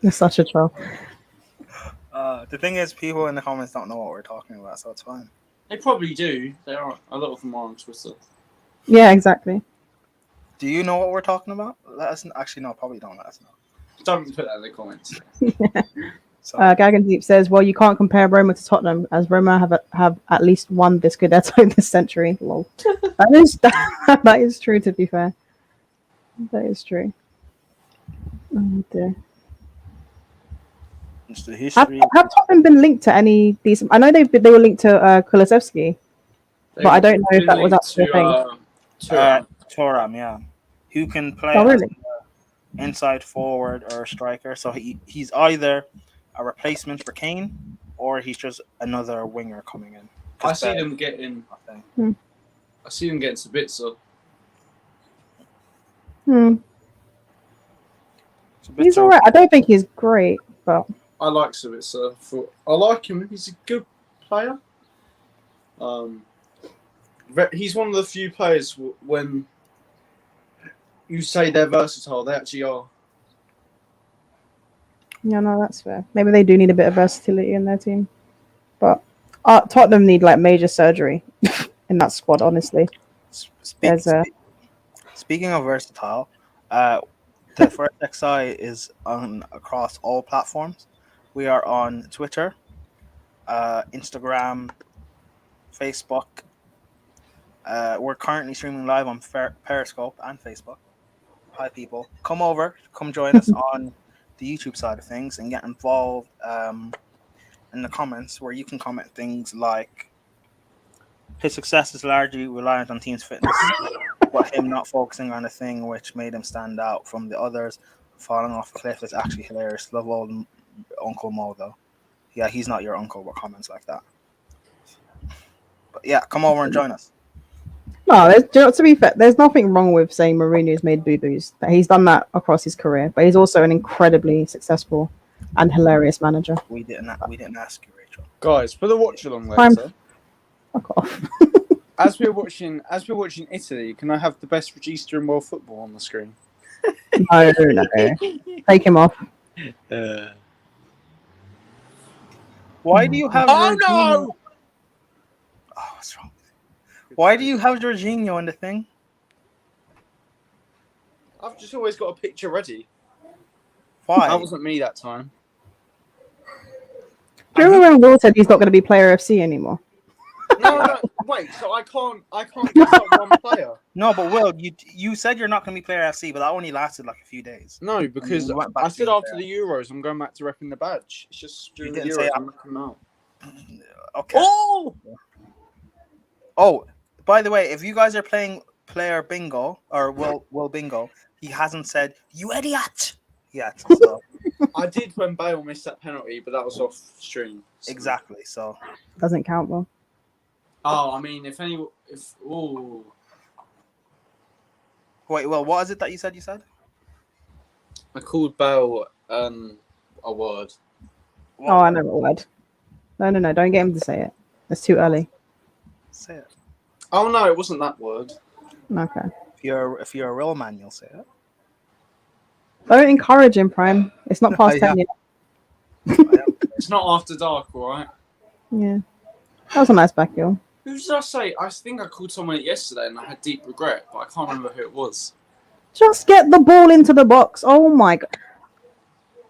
You're such a troll. The thing is, people in the comments don't know what we're talking about, so it's fine. They probably do. They are. A lot of them are on Twitter. Yeah, exactly. Do you know what we're talking about? Let us actually no, probably don't let us know. Don't put that in the comments. So Gagan Deep says, "Well, you can't compare Roma to Tottenham, as Roma have at least won the Scudetto this century." Lol. That is true. To be fair, that is true. Oh dear. it's the history. Have Tottenham been linked to any decent? I know they were linked to Kulusevski, but I don't know if that was actually a thing. Thuram, yeah, who can play Oh, as really? inside forward or striker. So he's either a replacement for Kane or he's just another winger coming in. I see them getting. I see them getting Sabitzer. It's a bit He's all right. I don't think he's great, but I like Savitzer. I like him. He's a good player. He's one of the few players when you say they're versatile, they actually are. yeah, no, that's fair. Maybe they do need a bit of versatility in their team, but Tottenham need like major surgery in that squad. Honestly, there's a Speaking of versatile, the First XI is on across all platforms. We are on Twitter, Instagram, Facebook. We're currently streaming live on Periscope and Facebook. Hi, people. Come over, come join us on the YouTube side of things and get involved in the comments where you can comment things like his success is largely reliant on team's fitness, but him not focusing on the thing which made him stand out from the others. Falling off a cliff is actually hilarious. Love old Uncle Mo, though. Yeah, he's not your uncle, but comments like that. But yeah, come over and join us. no. To be fair, there's nothing wrong with saying Mourinho's made boo boos. He's done that across his career, but he's also an incredibly successful and hilarious manager. We didn't ask you, Rachel. Guys, for the watch along Prime- later. Fuck off. As we're watching Italy, can I have the best regista in world football on the screen? No. Take him off. Why do you have? Oh Jorginho? no! Oh, what's wrong? Why do you have Jorginho in the thing? I've just always got a picture ready. Why? That wasn't me that time. Do you remember when Will said he's not going to be player FC anymore? No, wait. So I can't guess up one player. No, but Will, you said you're not going to be player FC, but that only lasted like a few days. No, because You went back I to said being after player. the Euros, I'm going back to repping the badge. It's just during the didn't Euros, say I'm looking out. Okay. Oh! Oh, by the way, if you guys are playing player bingo or Will bingo, he hasn't said you idiot yet. So I did when Bale missed that penalty, but that was off stream. So. exactly. So Doesn't count, Will. Oh, I mean, wait, Will, what is it that you said? I called Bale a word. What Oh, I word? know what word. No. Don't get him to say it. It's too early. Say it. Oh no, it wasn't that word. Okay. If you're a real man, you'll say it. Don't encourage him, Prime. It's not past 10 yet. It's not after dark, all right? Yeah. That was a nice back heel. Who did I say? I think I called someone yesterday and I had deep regret, but I can't remember who it was. Just get the ball into the box. Oh my god.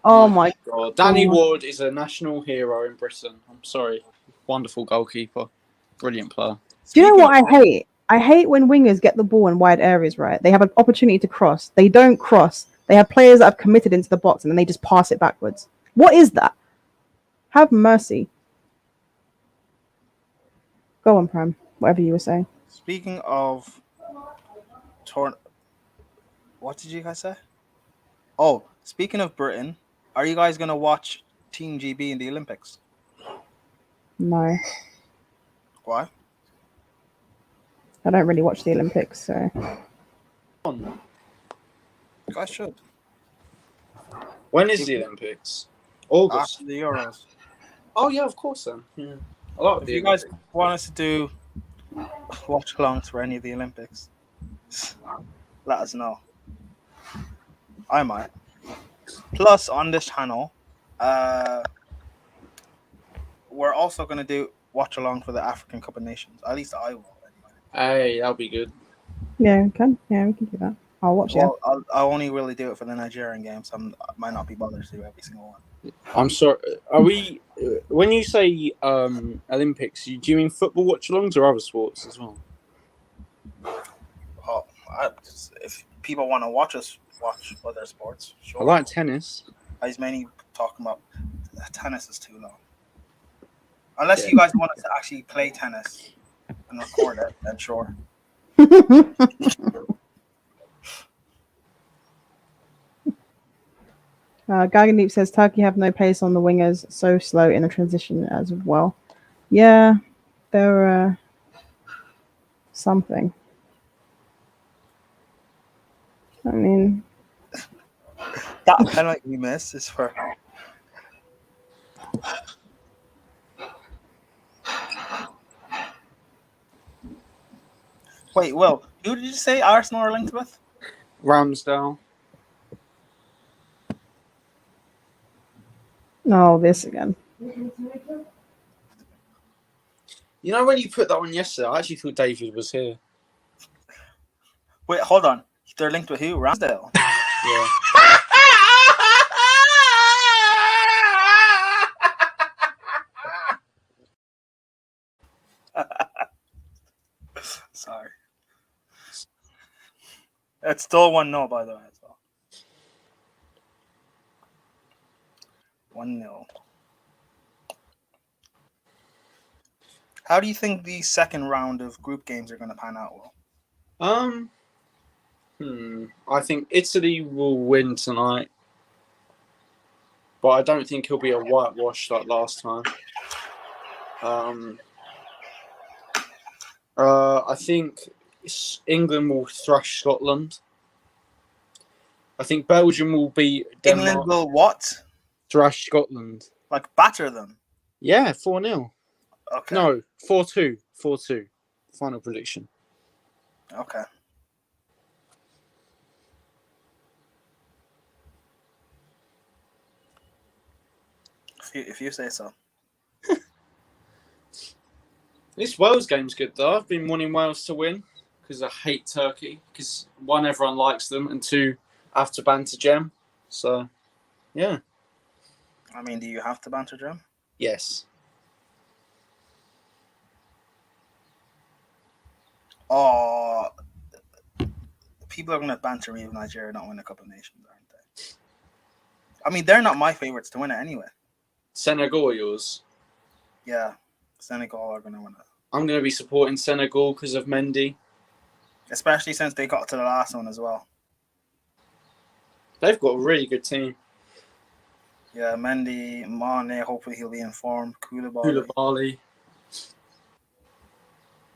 Oh my God. Danny God. Ward is a national hero in Britain. I'm sorry. Wonderful goalkeeper. Brilliant player. Do you know what I hate? I hate when wingers get the ball in wide areas, right? They have an opportunity to cross. They don't cross. They have players that have committed into the box and then they just pass it backwards. What is that? Have mercy. Go on, Prime. Whatever you were saying. Speaking of what did you guys say? Oh, speaking of Britain, are you guys gonna watch Team GB in the Olympics? No. Why? I don't really watch the Olympics, so. You guys should. When is the Olympics? August. After the Euros. Oh yeah, of course then. Yeah. I like If the you guys Olympics. want us to do watch-alongs for any of the Olympics, let us know. I might. Plus, on this channel, we're also going to do watch-along for the African Cup of Nations. At least I will. Anyway. Hey, that'll be good. Yeah, we can. Yeah, we can do that. I'll watch it. Well, I'll only really do it for the Nigerian game, so I might not be bothered to do every single one. I'm sorry. Are we? When you say Olympics, do you mean football watch-alongs or other sports as well? Oh, if people want to watch us watch other sports, sure. I like tennis. I was mainly talking about tennis is too long. Unless you guys want us to actually play tennis and record it, then sure. Gagandeep says Turkey have no pace on the wingers, so slow in the transition as well. Yeah, they're something. I mean, That penalty we missed is for. Wait, Will, who did you say Arsenal are linked with? Ramsdale. no, this again. You know when you put that on yesterday, I actually thought David was here. Wait, hold on. They're linked with who? Ramsdale. Yeah. Sorry. It's still 1-0, by the way, as well. 1-0. How do you think the second round of group games are going to pan out, Will? I think Italy will win tonight, but I don't think he'll be a whitewash like last time. I think England will thrash Scotland. I think Belgium will beat Denmark. England will what? Thrash Scotland. Like batter them? Yeah, 4-0. Okay. No, 4-2. 4-2. Final prediction. Okay. If you say so. This Wales game's good though. I've been wanting Wales to win because I hate Turkey. Because one, everyone likes them, and two, I have to banter Gem. So, yeah. I mean, do you have to banter Jim? Yes. Oh, people are going to banter me if Nigeria don't win a Cup of Nations, aren't they? I mean, they're not my favourites to win it anyway. Senegal are yours. Yeah, Senegal are going to win it. I'm going to be supporting Senegal because of Mendy. Especially since they got to the last one as well. They've got a really good team. Yeah, Mendy, Mane, hopefully he'll be informed. Koulibaly.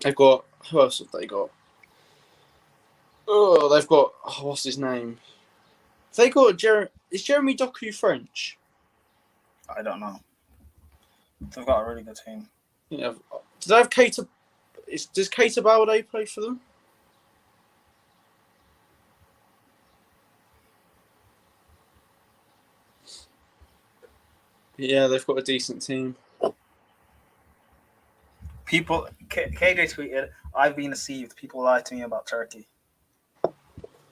They've got... Who else have they got? Oh, they've got... Oh, what's his name? They got... Is Jeremy Doku French? I don't know. They've got a really good team. Yeah. Do they have Keita... Does Keita Balde play for them? Yeah, they've got a decent team. People... KJ tweeted, I've been deceived. People lie to me about Turkey.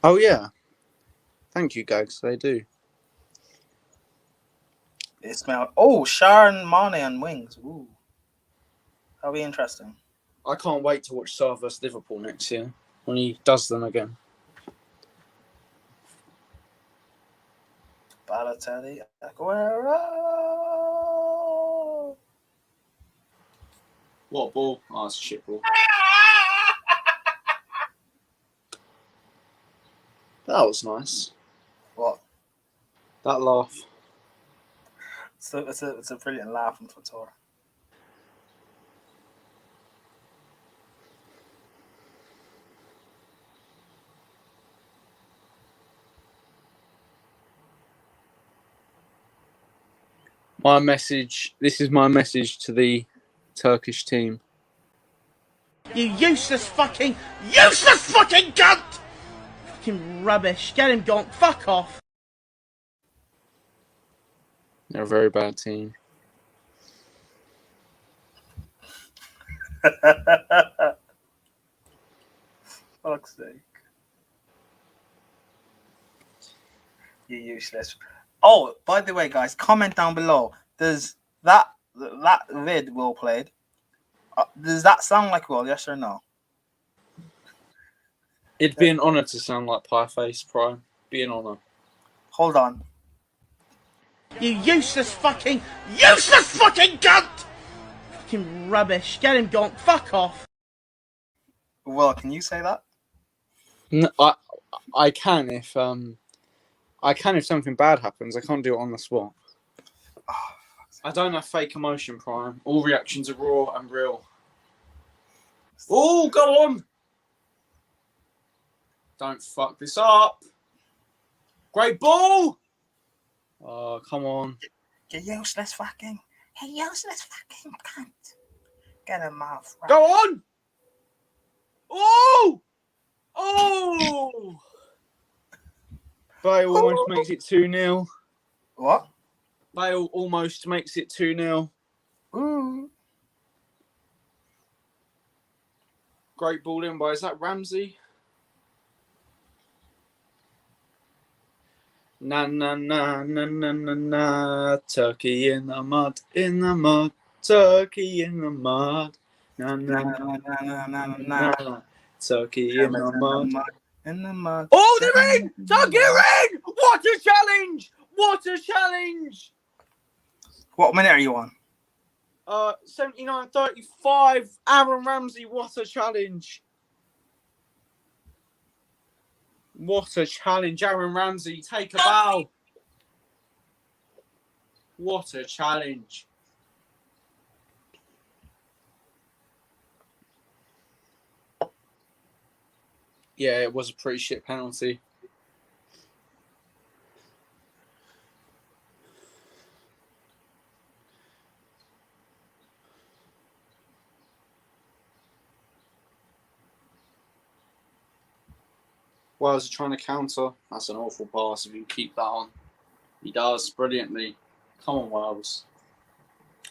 Oh, yeah. Thank you, Gags. They do. It smelled... Oh, Sharon, Mane and Wings. Ooh. That'll be interesting. I can't wait to watch Salah vs Liverpool next year when he does them again. Balotelli, Aguero. What ball? Oh, it's a shit ball. That was nice. What? That laugh. It's a brilliant laugh from Fator. My message. This is my message to the Turkish team. You useless fucking cunt! Fucking rubbish. Get him gone. Fuck off. They're a very bad team. Fuck's sake. You useless. Oh, by the way, guys, comment down below. Does that vid Will played? Does that sound like Will? Yes or no? It'd be an honour to sound like Pieface Prime. Be an honour. Hold on. You useless fucking cunt! Fucking rubbish. Get him gone. Fuck off. Will, can you say that? No, I can if something bad happens. I can't do it on the spot. Oh, I don't have fake emotion, Prime. All reactions are raw and real. Oh, go on! Don't fuck this up. Great ball! Oh, come on. You useless fucking cunt. Get him off. Go on! Oh! Oh! Bale almost makes it 2-0. What? Bale almost makes it 2-0. Ooh. Great ball in by, is that Ramsey? Na na na na na na na. Turkey in the mud, turkey in the mud. Na na na na na. Turkey in the mud. In the mud. Oh, they're in! Turkey are in! What a challenge! What a challenge! What minute are you on? 79-35. Aaron Ramsey, what a challenge! What a challenge, Aaron Ramsey. Take a bow. What a challenge. Yeah, it was a pretty shit penalty. Wells trying to counter. That's an awful pass if you keep that on. He does brilliantly. Come on, Wells.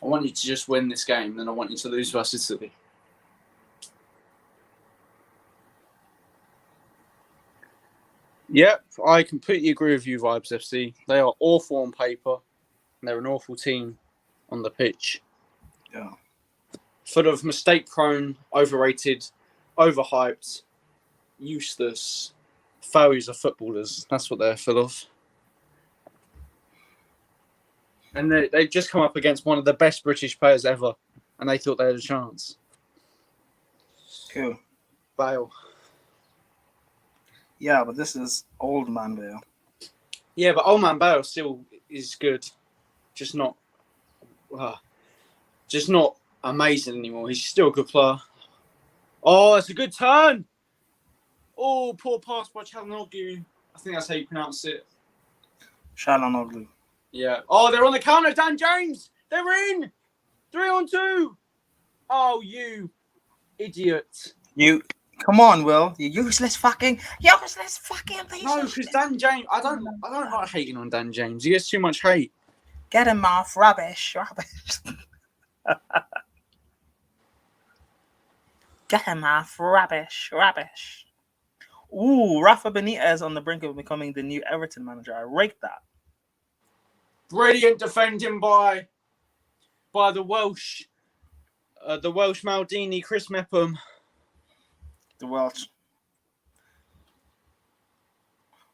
I want you to just win this game, then I want you to lose versus City. Yep, I completely agree with you, Vibes FC. They are awful on paper, and they're an awful team on the pitch. Yeah. Full of mistake-prone, overrated, overhyped, useless failures of footballers. That's what they're full of. And they've just come up against one of the best British players ever, and they thought they had a chance. Who? Bale. Yeah, but this is old man Bale. Yeah, but old man Bale still is good. Just not amazing anymore. He's still a good player. Oh, it's a good turn. Oh, poor pass by Watchalong. I think that's how you pronounce it. Shalanoglu. Yeah. Oh, they're on the counter, Dan James. They're in. 3-on-2. Oh, you idiot. You come on, Will. You useless fucking piece No, of because shit. Dan James. I don't like hating on Dan James. He gets too much hate. Get him off. Rubbish. Get him off. Rubbish. Ooh, Rafa Benitez on the brink of becoming the new Everton manager. I rate that. Brilliant defending by the Welsh Maldini, Chris Mepham. The Welsh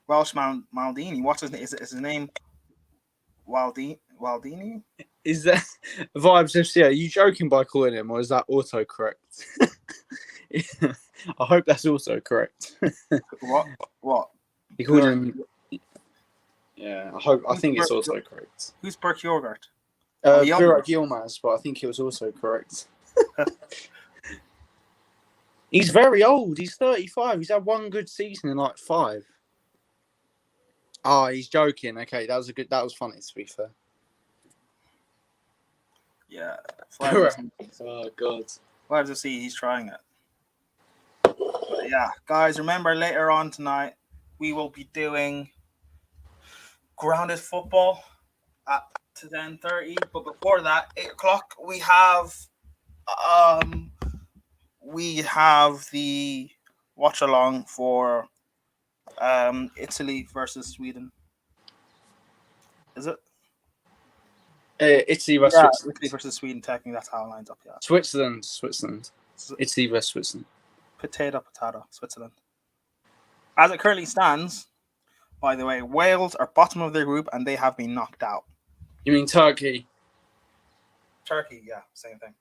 Maldini. What's his name? Is his name Waldini? Is that Vibes FC? Are you joking by calling him, or is that autocorrect? I hope that's also correct. What? He called him. Yeah, I think it's also correct. Who's Burke Yogurt? Burak Yilmaz, but I think it was also correct. He's very old. He's 35. He's had one good season in like 5. Oh, he's joking. Okay, that was funny, to be fair. Yeah. Oh God. Glad to see he's trying it. But yeah, guys, remember later on tonight we will be doing grounded football at 10:30. But before that, 8:00, we have the watch along for Italy versus Sweden. Is it? Italy versus Switzerland. Italy versus Sweden. Technically, that's how it lines up. Yeah. Switzerland. Italy versus Switzerland. Potato. Switzerland. As it currently stands, by the way, Wales are bottom of their group and they have been knocked out. You mean Turkey? Turkey, yeah, same thing.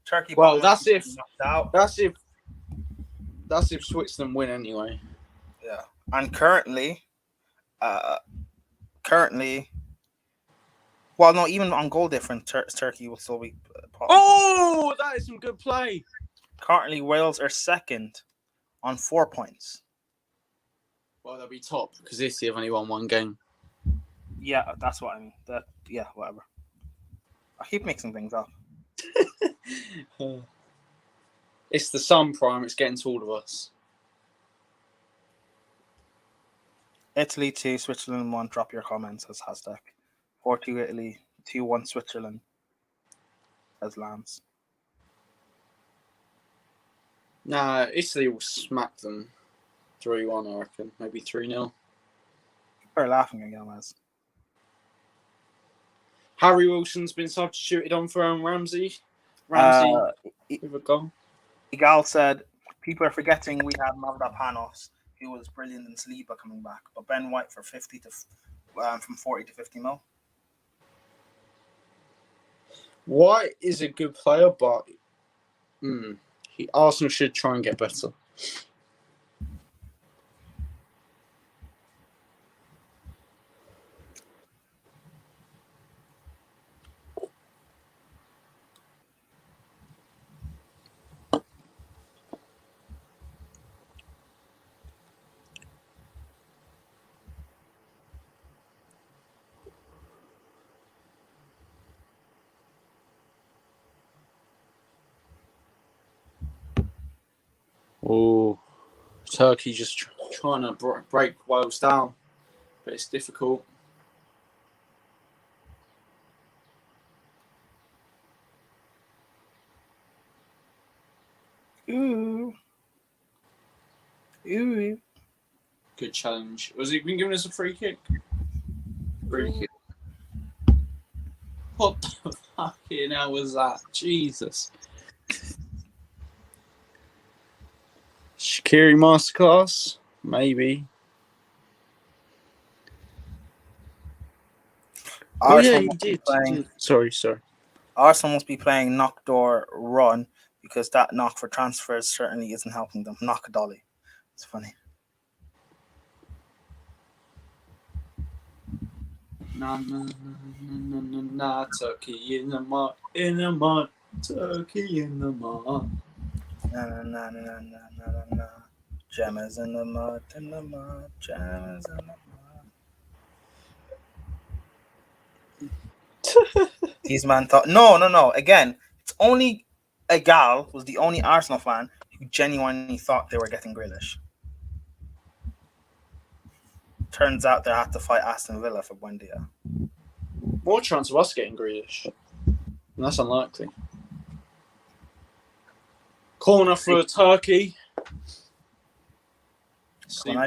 Turkey. Well, that's if knocked out. That's if Switzerland win anyway. Yeah, and currently, well, no, even on goal difference, Turkey will still be. Oh, that is some good play. Currently, Wales are second on 4 points. Well, they'll be top because Italy have only won one game. Yeah, that's what I mean. Whatever. I keep mixing things up. It's the sun prime. It's getting to all of us. Italy 2, Switzerland 1. Drop your comments as hashtag. 4-2 Italy, 2-1 Switzerland as Lance. Nah, Italy will smack them 3-1, I reckon. Maybe 3-0. We're laughing again, Les. Harry Wilson's been substituted on for Ramsey. Ramsey with a goal. Igal said, people are forgetting we have Mavropanos, who was brilliant in Saliba coming back, but Ben White for 50 to from 40 to 50 mil. White is a good player, but Arsenal should try and get better. Oh, Turkey just trying to break Wales down, but it's difficult. Ooh. Good challenge. Was he been giving us a free kick? Free kick. What the fucking hell was that? Jesus. Shaqiri masterclass? Maybe. Arsenal he must be did. Sorry. Arsenal must be playing knock door run because that knock for transfers certainly isn't helping them. Knock a dolly. It's funny. Nah, Turkey in the mud, Turkey in the mud. Na. Gemmas in the mud, gemmas in the mud. These man thought, no. Again, it's only Egal was the only Arsenal fan who genuinely thought they were getting Grealish. Turns out they had to fight Aston Villa for Buendia. More chance of us getting Grealish. And that's unlikely. Corner for Turkey. When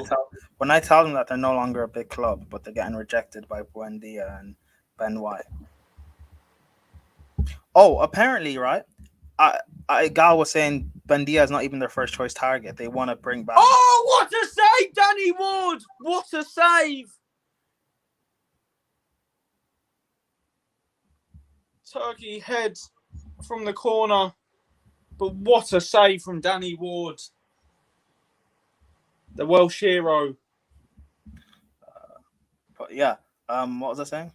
I tell them that they're no longer a big club, but they're getting rejected by Buendia and Ben White. Oh, apparently, right? Gal was saying Buendia is not even their first choice target. They want to bring back. Oh, what a save, Danny Ward! What a save! Turkey head from the corner, but what a save from Danny Ward, the Welsh hero. But yeah, what was I saying?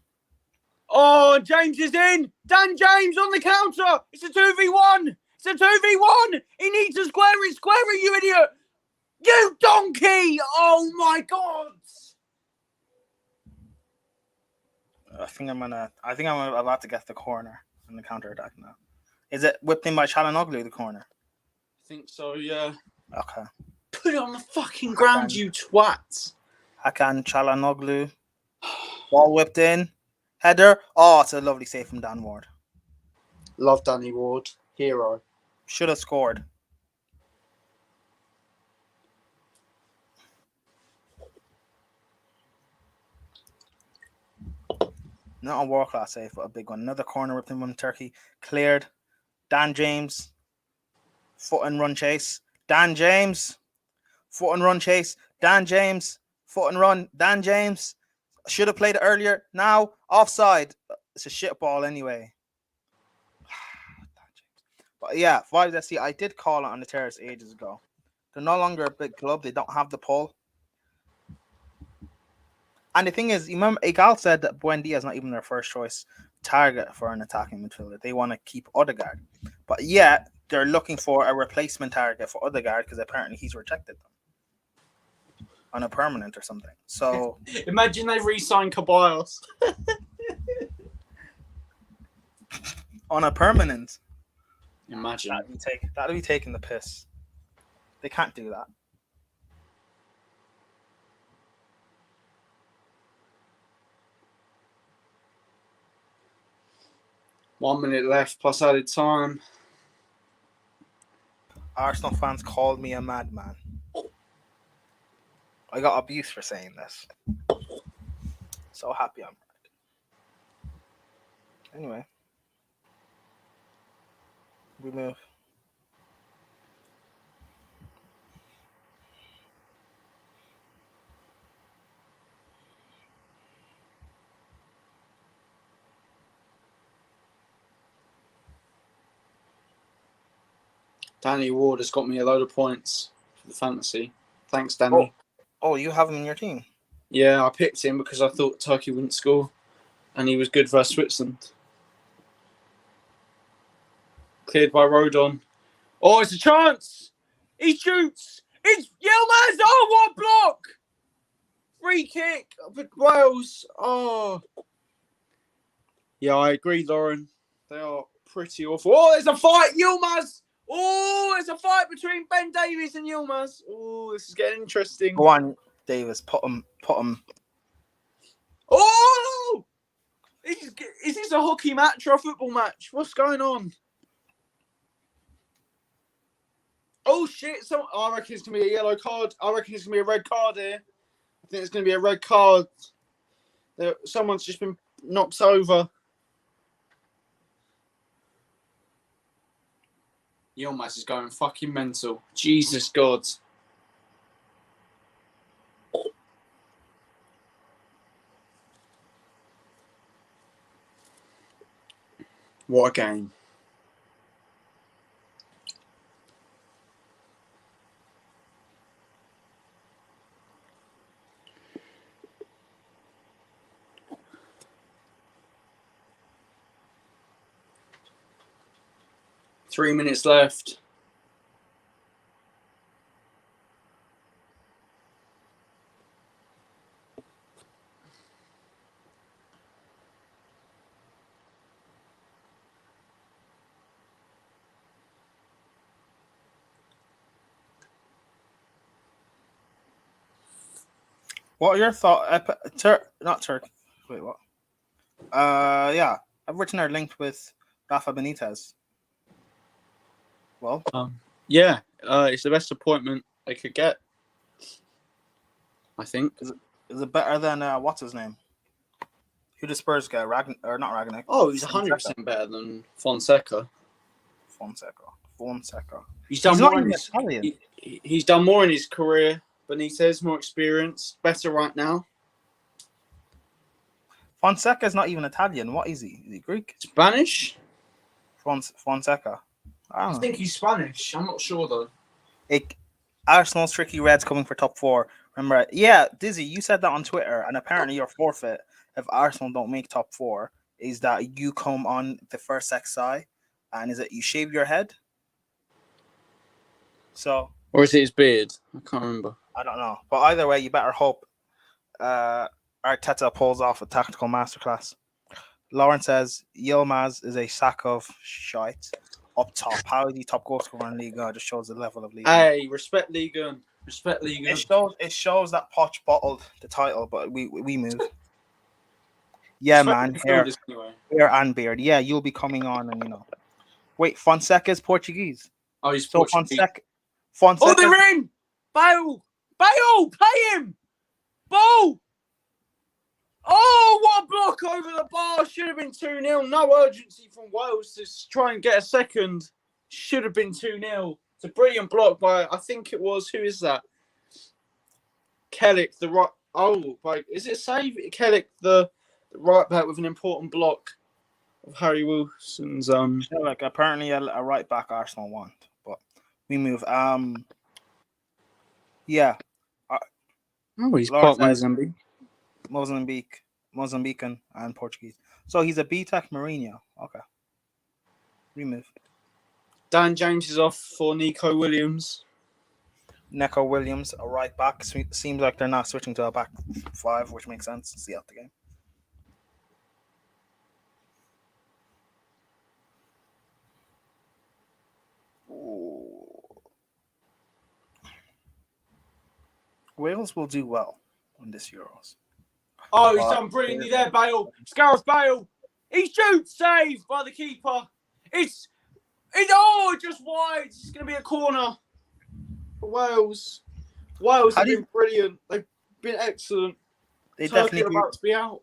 Oh, James is in. Dan James on the counter. It's a 2v1. It's a 2v1. He needs to square it, you idiot. You donkey. Oh, my God. I think I'm about to get the corner in the counter attack now. Is it whipped in by Çalhanoğlu, the corner? I think so, yeah. Okay. Put it on the fucking ground, you twat. Hakan Çalhanoğlu. Ball whipped in. Header. Oh, it's a lovely save from Dan Ward. Love Danny Ward. Hero. Should have scored. Not a world-class save, but a big one. Another corner whipped in from Turkey. Cleared. Dan James. Foot and run chase. Dan James. Foot and run chase. Dan James. Foot and run. Dan James. Should have played it earlier. Now, offside. It's a shit ball anyway. But yeah, Vibes SC, I did call it on the terrace ages ago. They're no longer a big club. They don't have the pull. And the thing is, you remember, Egal said that Buendia is not even their first choice target for an attacking midfielder. They want to keep Odegaard. But yeah, they're looking for a replacement target for Odegaard because apparently he's rejected them. on a permanent or something. So Imagine they re-sign Caballos. on a permanent, Imagine. that'd be taking the piss. They can't do that. One minute left plus added time. Arsenal fans called me a madman. I got abuse for saying this. So happy I'm right. Anyway, we move. Danny Ward has got me a load of points for the fantasy. Thanks, Danny. Oh, you have him in your team? Yeah, I picked him because I thought Turkey wouldn't score, and he was good versus Switzerland. Cleared by Rodon. Oh, it's a chance! He shoots! It's Yilmaz! Oh, what block! Free kick for Wales. Oh. Yeah, I agree, Lauren. They are pretty awful. Oh, there's a fight! Yilmaz! Oh, there's a fight between Ben Davies and Yilmaz. Oh, this is getting interesting. Go on, Davis. Put him. Oh! Is this a hockey match or a football match? What's going on? Oh, shit. I reckon it's going to be a yellow card. I reckon it's going to be a red card here. I think it's going to be a red card. Someone's just been knocked over. Yilmaz is going fucking mental. Jesus God. What a game. Three minutes left. What are your thoughts? Not Turkey. Wait, what? Yeah, I've written our linked with Rafa Benitez. Well, yeah, it's the best appointment they could get. I think. Is it better than what's his name? Who did Spurs get? Not Ragnick. Oh, he's 100% better than Fonseca. Fonseca. He's done not more. even Italian. He's done more in his career. Benitez, more experience, better right now. Fonseca's not even Italian. What is he? Is he Greek? Spanish? Fonseca. I think he's Spanish. I'm not sure though. Arsenal's tricky Reds coming for top 4. Remember? Yeah, Dizzy, you said that on Twitter, and apparently your forfeit if Arsenal don't make top 4 is that you come on the first XI, and is it you shave your head? So. Or is it his beard? I can't remember. I don't know. But either way, you better hope Arteta pulls off a tactical masterclass. Lauren says Yilmaz is a sack of shite up top. How is he top goal scorer in Liga? Just shows the level of Liga. Hey, respect Liga. Respect Liga. It shows that Poch bottled the title, but we move. Yeah, man. Hair and beard. Yeah, you'll be coming on, and Wait, Fonseca is Portuguese. Oh, he's Portuguese. Fonseca. Oh, they're in! Bale! Play him! Ball! Oh, what a block over the bar. Should have been 2-0. No urgency from Wales to try and get a second. Should have been 2-0. It's a brilliant block by, I think it was, who is that? Kellick, the right... Oh, is it a save? Kellick, the right back with an important block of Harry Wilson's... apparently a right back Arsenal want, but we move. Yeah. He's part Mozambican and Portuguese. So he's a B-Tech Mourinho. Okay. Remove. Dan James is off for Nico Williams. Neco Williams, a right back. Seems like they're not switching to a back 5, which makes sense. See out the game. Ooh. Wales will do well in this Euros. Oh, he's done brilliantly there, Bale. It's Gareth Bale. He shoots, saved by the keeper. It's just wide. It's going to be a corner for Wales. Wales have been brilliant. They've been excellent. They Turkey definitely about to be out.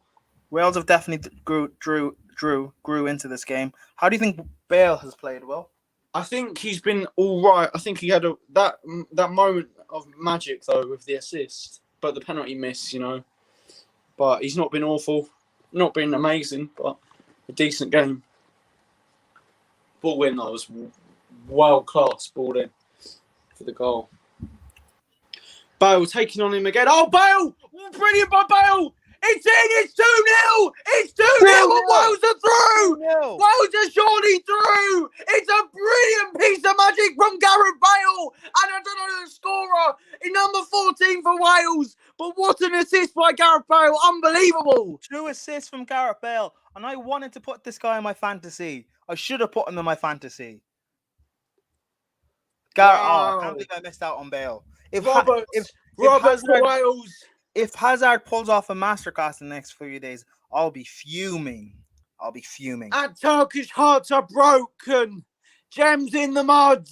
Wales have definitely grew into this game. How do you think Bale has played well? I think he's been all right. I think he had that moment of magic though with the assist, but the penalty miss, But he's not been awful, not been amazing, but a decent game. Ball in, that was world class ball in for the goal. Bale taking on him again. Oh, Bale! Brilliant by Bale! It's in! It's 2-0! It's 2-0 and Wales are through! Wales are surely through! It's a brilliant piece of magic from Gareth Bale! And I don't know the scorer in number 14 for Wales, but what an assist by Gareth Bale! Unbelievable! 2 assists from Gareth Bale, and I wanted to put this guy in my fantasy. I should have put him in my fantasy. I can't believe I missed out on Bale. Roberts for Wales. If Hazard pulls off a masterclass in the next few days, I'll be fuming. And Turkish hearts are broken. Gems in the mud.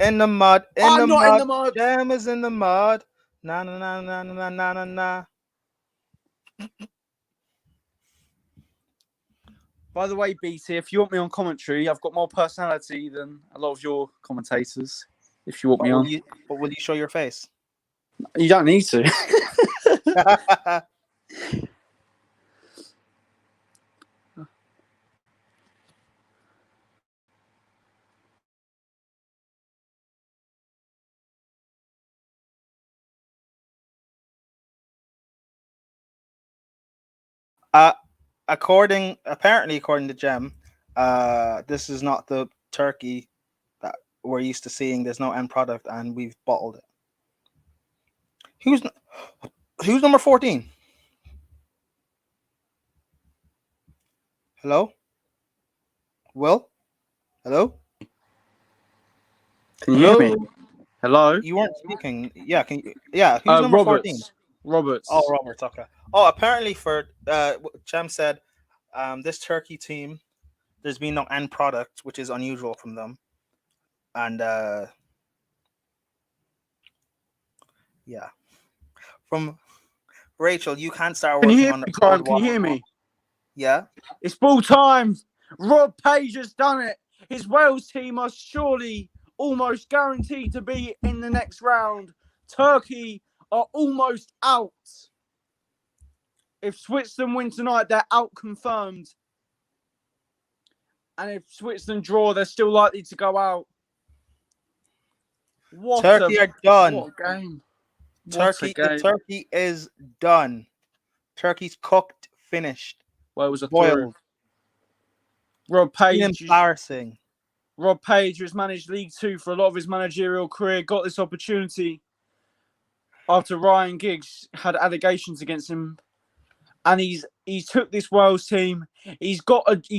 In the mud. I'm not in the mud. Gem is in the mud. Na na na na na na na na. By the way, BT, if you want me on commentary, I've got more personality than a lot of your commentators. If you want me on. But will you show your face? You don't need to. According to Jem, this is not the turkey that we're used to seeing. There's no end product, and we've bottled it. Who's number 14? Hello? Will? Hello? Can you hear me? Hello? You weren't speaking. Yeah, who's number Roberts. 14? Roberts. Oh, Roberts, okay. Oh, apparently for Jem said this Turkey team, there's been no end product, which is unusual from them. And yeah. From Rachel, you can't start working on the Prime? Can you hear me? Yeah. It's ball time. Rob Page has done it. His Wales team are surely almost guaranteed to be in the next round. Turkey are almost out. If Switzerland win tonight, they're out confirmed. And if Switzerland draw, they're still likely to go out. Turkey are done. What a game. Turkey is done. Turkey's cooked, finished. Wales are boiled. Rob Page. Embarrassing. Rob Page, who's managed League Two for a lot of his managerial career, got this opportunity after Ryan Giggs had allegations against him. And he's took this Wales team. He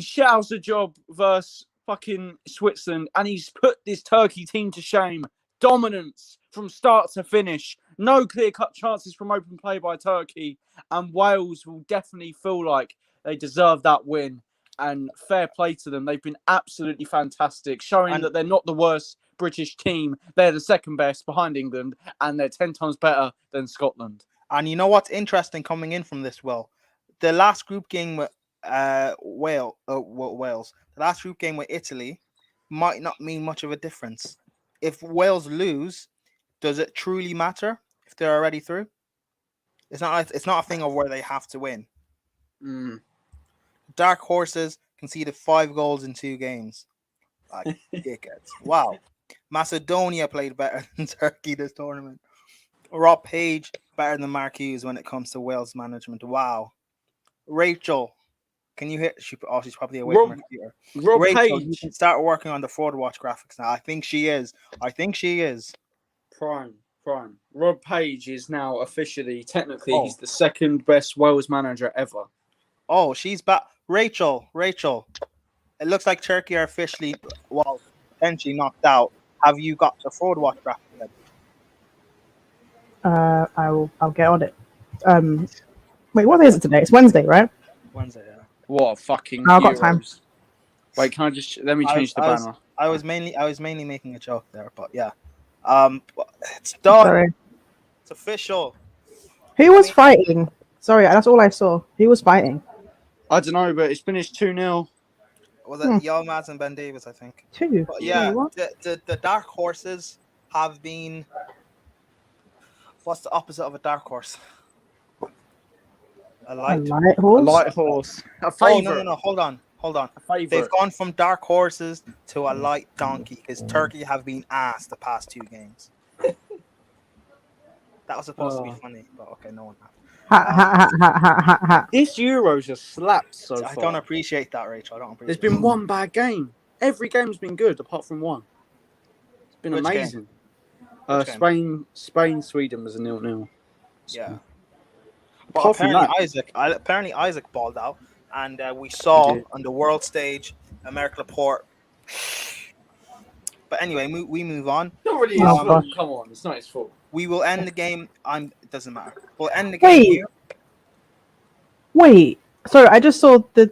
shouts a job versus fucking Switzerland, and he's put this Turkey team to shame. Dominance from start to finish. No clear-cut chances from open play by Turkey, and Wales will definitely feel like they deserve that win. And fair play to them. They've been absolutely fantastic, showing that they're not the worst British team. They're the second best behind England, and they're 10 times better than Scotland. And you know what's interesting coming in from this, Will? The last group game with Wales, the last group game with Italy might not mean much of a difference. If Wales lose, does it truly matter if they're already through? It's not a thing of where they have to win. Dark horses conceded 5 goals in 2 games. Like dickheads. Wow. Macedonia played better than Turkey this tournament. Rob Page better than Mark Hughes when it comes to Wales management. Wow. Rachel, can you hear? She's probably away from her computer. Rachel, Page. you can start working on the forward watch graphics now. I think she is. Prime. Prime. Rob Page is now officially, technically, Oh. he's the second best Wales manager ever. Oh, she's back. Rachel. It looks like Turkey are officially, well, potentially knocked out. Have you got the forward watch graphic yet? I'll get on it. Wait, what is it today? It's Wednesday, right? Wednesday, yeah. What fucking I've got time. Euros. Wait, can I just let me change the banner? I was mainly making a joke there, but yeah. It's done. Sorry. It's official. Who was fighting? Sorry, that's all I saw. Who was fighting? I don't know, but it's finished 2-0. Was it Yilmaz and Ben Davis, I think? Two. But yeah, Wait, what? the dark horses have been. What's the opposite of a dark horse? A A light. light A horse. light horse. A Oh favourite. no! Hold on. A They've favourite. gone from dark horses to a light donkey because Turkey have been asked the past 2 games. That was supposed to be funny, but okay, no one. Ha. This Euros has slapped so I far. don't appreciate that, Rachel. I don't There's appreciate. been one bad game. Every game's been good apart from one. It's been Which game? amazing. Which game? Spain, Sweden was a 0-0. Yeah. But Apart from apparently Isaac balled out, and we saw He did. on the world stage America Laporte. But anyway, we move on. Not really his Oh, fault. gosh. Come on, it's not his fault. We will end the game. It doesn't matter. We'll end the game Wait. here. Wait. Sorry, I just saw the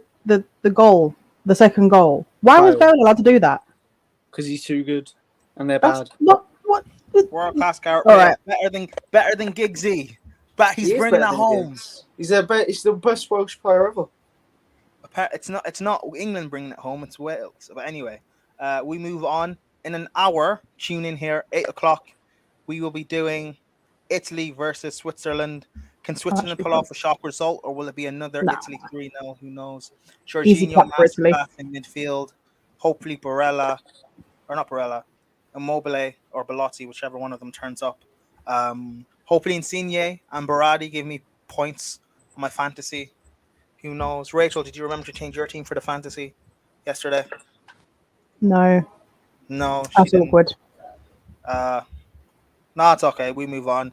goal, the second goal. Why was Fail. Bale allowed to do that? Because he's too good, and they're That's bad. not what. World class guy. All right. Better than Giggsy. But he's He is bringing it better than home. Giggs. He's the best Welsh player ever. It's not England bringing it home. It's Wales. But anyway, we move on. In an hour, tune in here, 8:00. We will be doing Italy versus Switzerland. Can Switzerland pull off a shock result, or will it be another No. Italy 3-0? Who knows? Easy Jorginho, clap for Italy. masterclass in midfield. Hopefully Barella, or not Barella, Immobile or Belotti, whichever one of them turns up. Hopefully Insigne and Berardi give me points on my fantasy. Who knows? Rachel, did you remember to change your team for the fantasy yesterday? No, No, she that's didn't. awkward. No, it's okay. We move on.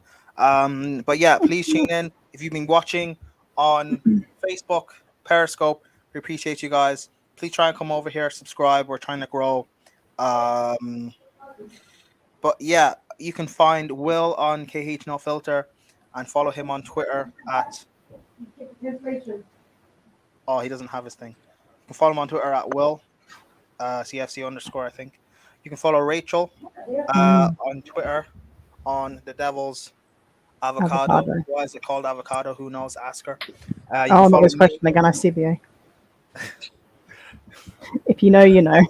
But yeah, please tune in. If you've been watching on Facebook, Periscope, we appreciate you guys. Please try and come over here, subscribe. We're trying to grow. But yeah, you can find Will on KH No Filter and follow him on Twitter at. Oh, he doesn't have his thing. You can follow him on Twitter at Will CFC _ I think. You can follow Rachel on Twitter on the Devil's Avocado. Why is it called avocado? Who knows? Ask her. You can Oh, not follow this me. question again. I CBA. If you know, you know.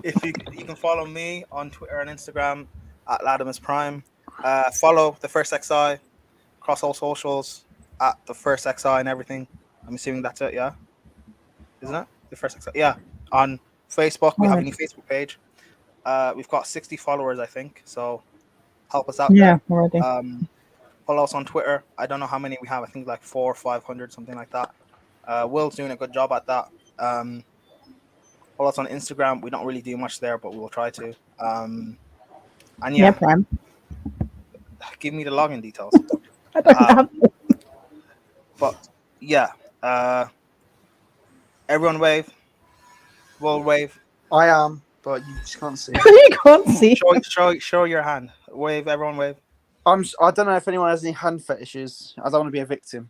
If you can follow me on Twitter and Instagram at Latimus Prime. Follow the First XI across all socials at the First XI and everything. I'm assuming that's it, yeah? Isn't it? The First XI. Yeah. On Facebook, we have a new Facebook page. We've got 60 followers, I think. So help us out Yeah, there. already. Follow us on Twitter. I don't know how many we have. I think like 400 or 500, something like that. Will's doing a good job at that. Follow us on Instagram. We don't really do much there, but we will try to. And Yeah, yeah, Prime. give me the login details. I don't have. But yeah, everyone wave. Will wave. I am, but you just can't see. You can't see. Show your hand. Wave. Everyone wave. I don't know if anyone has any hand fetishes. I don't want to be a victim.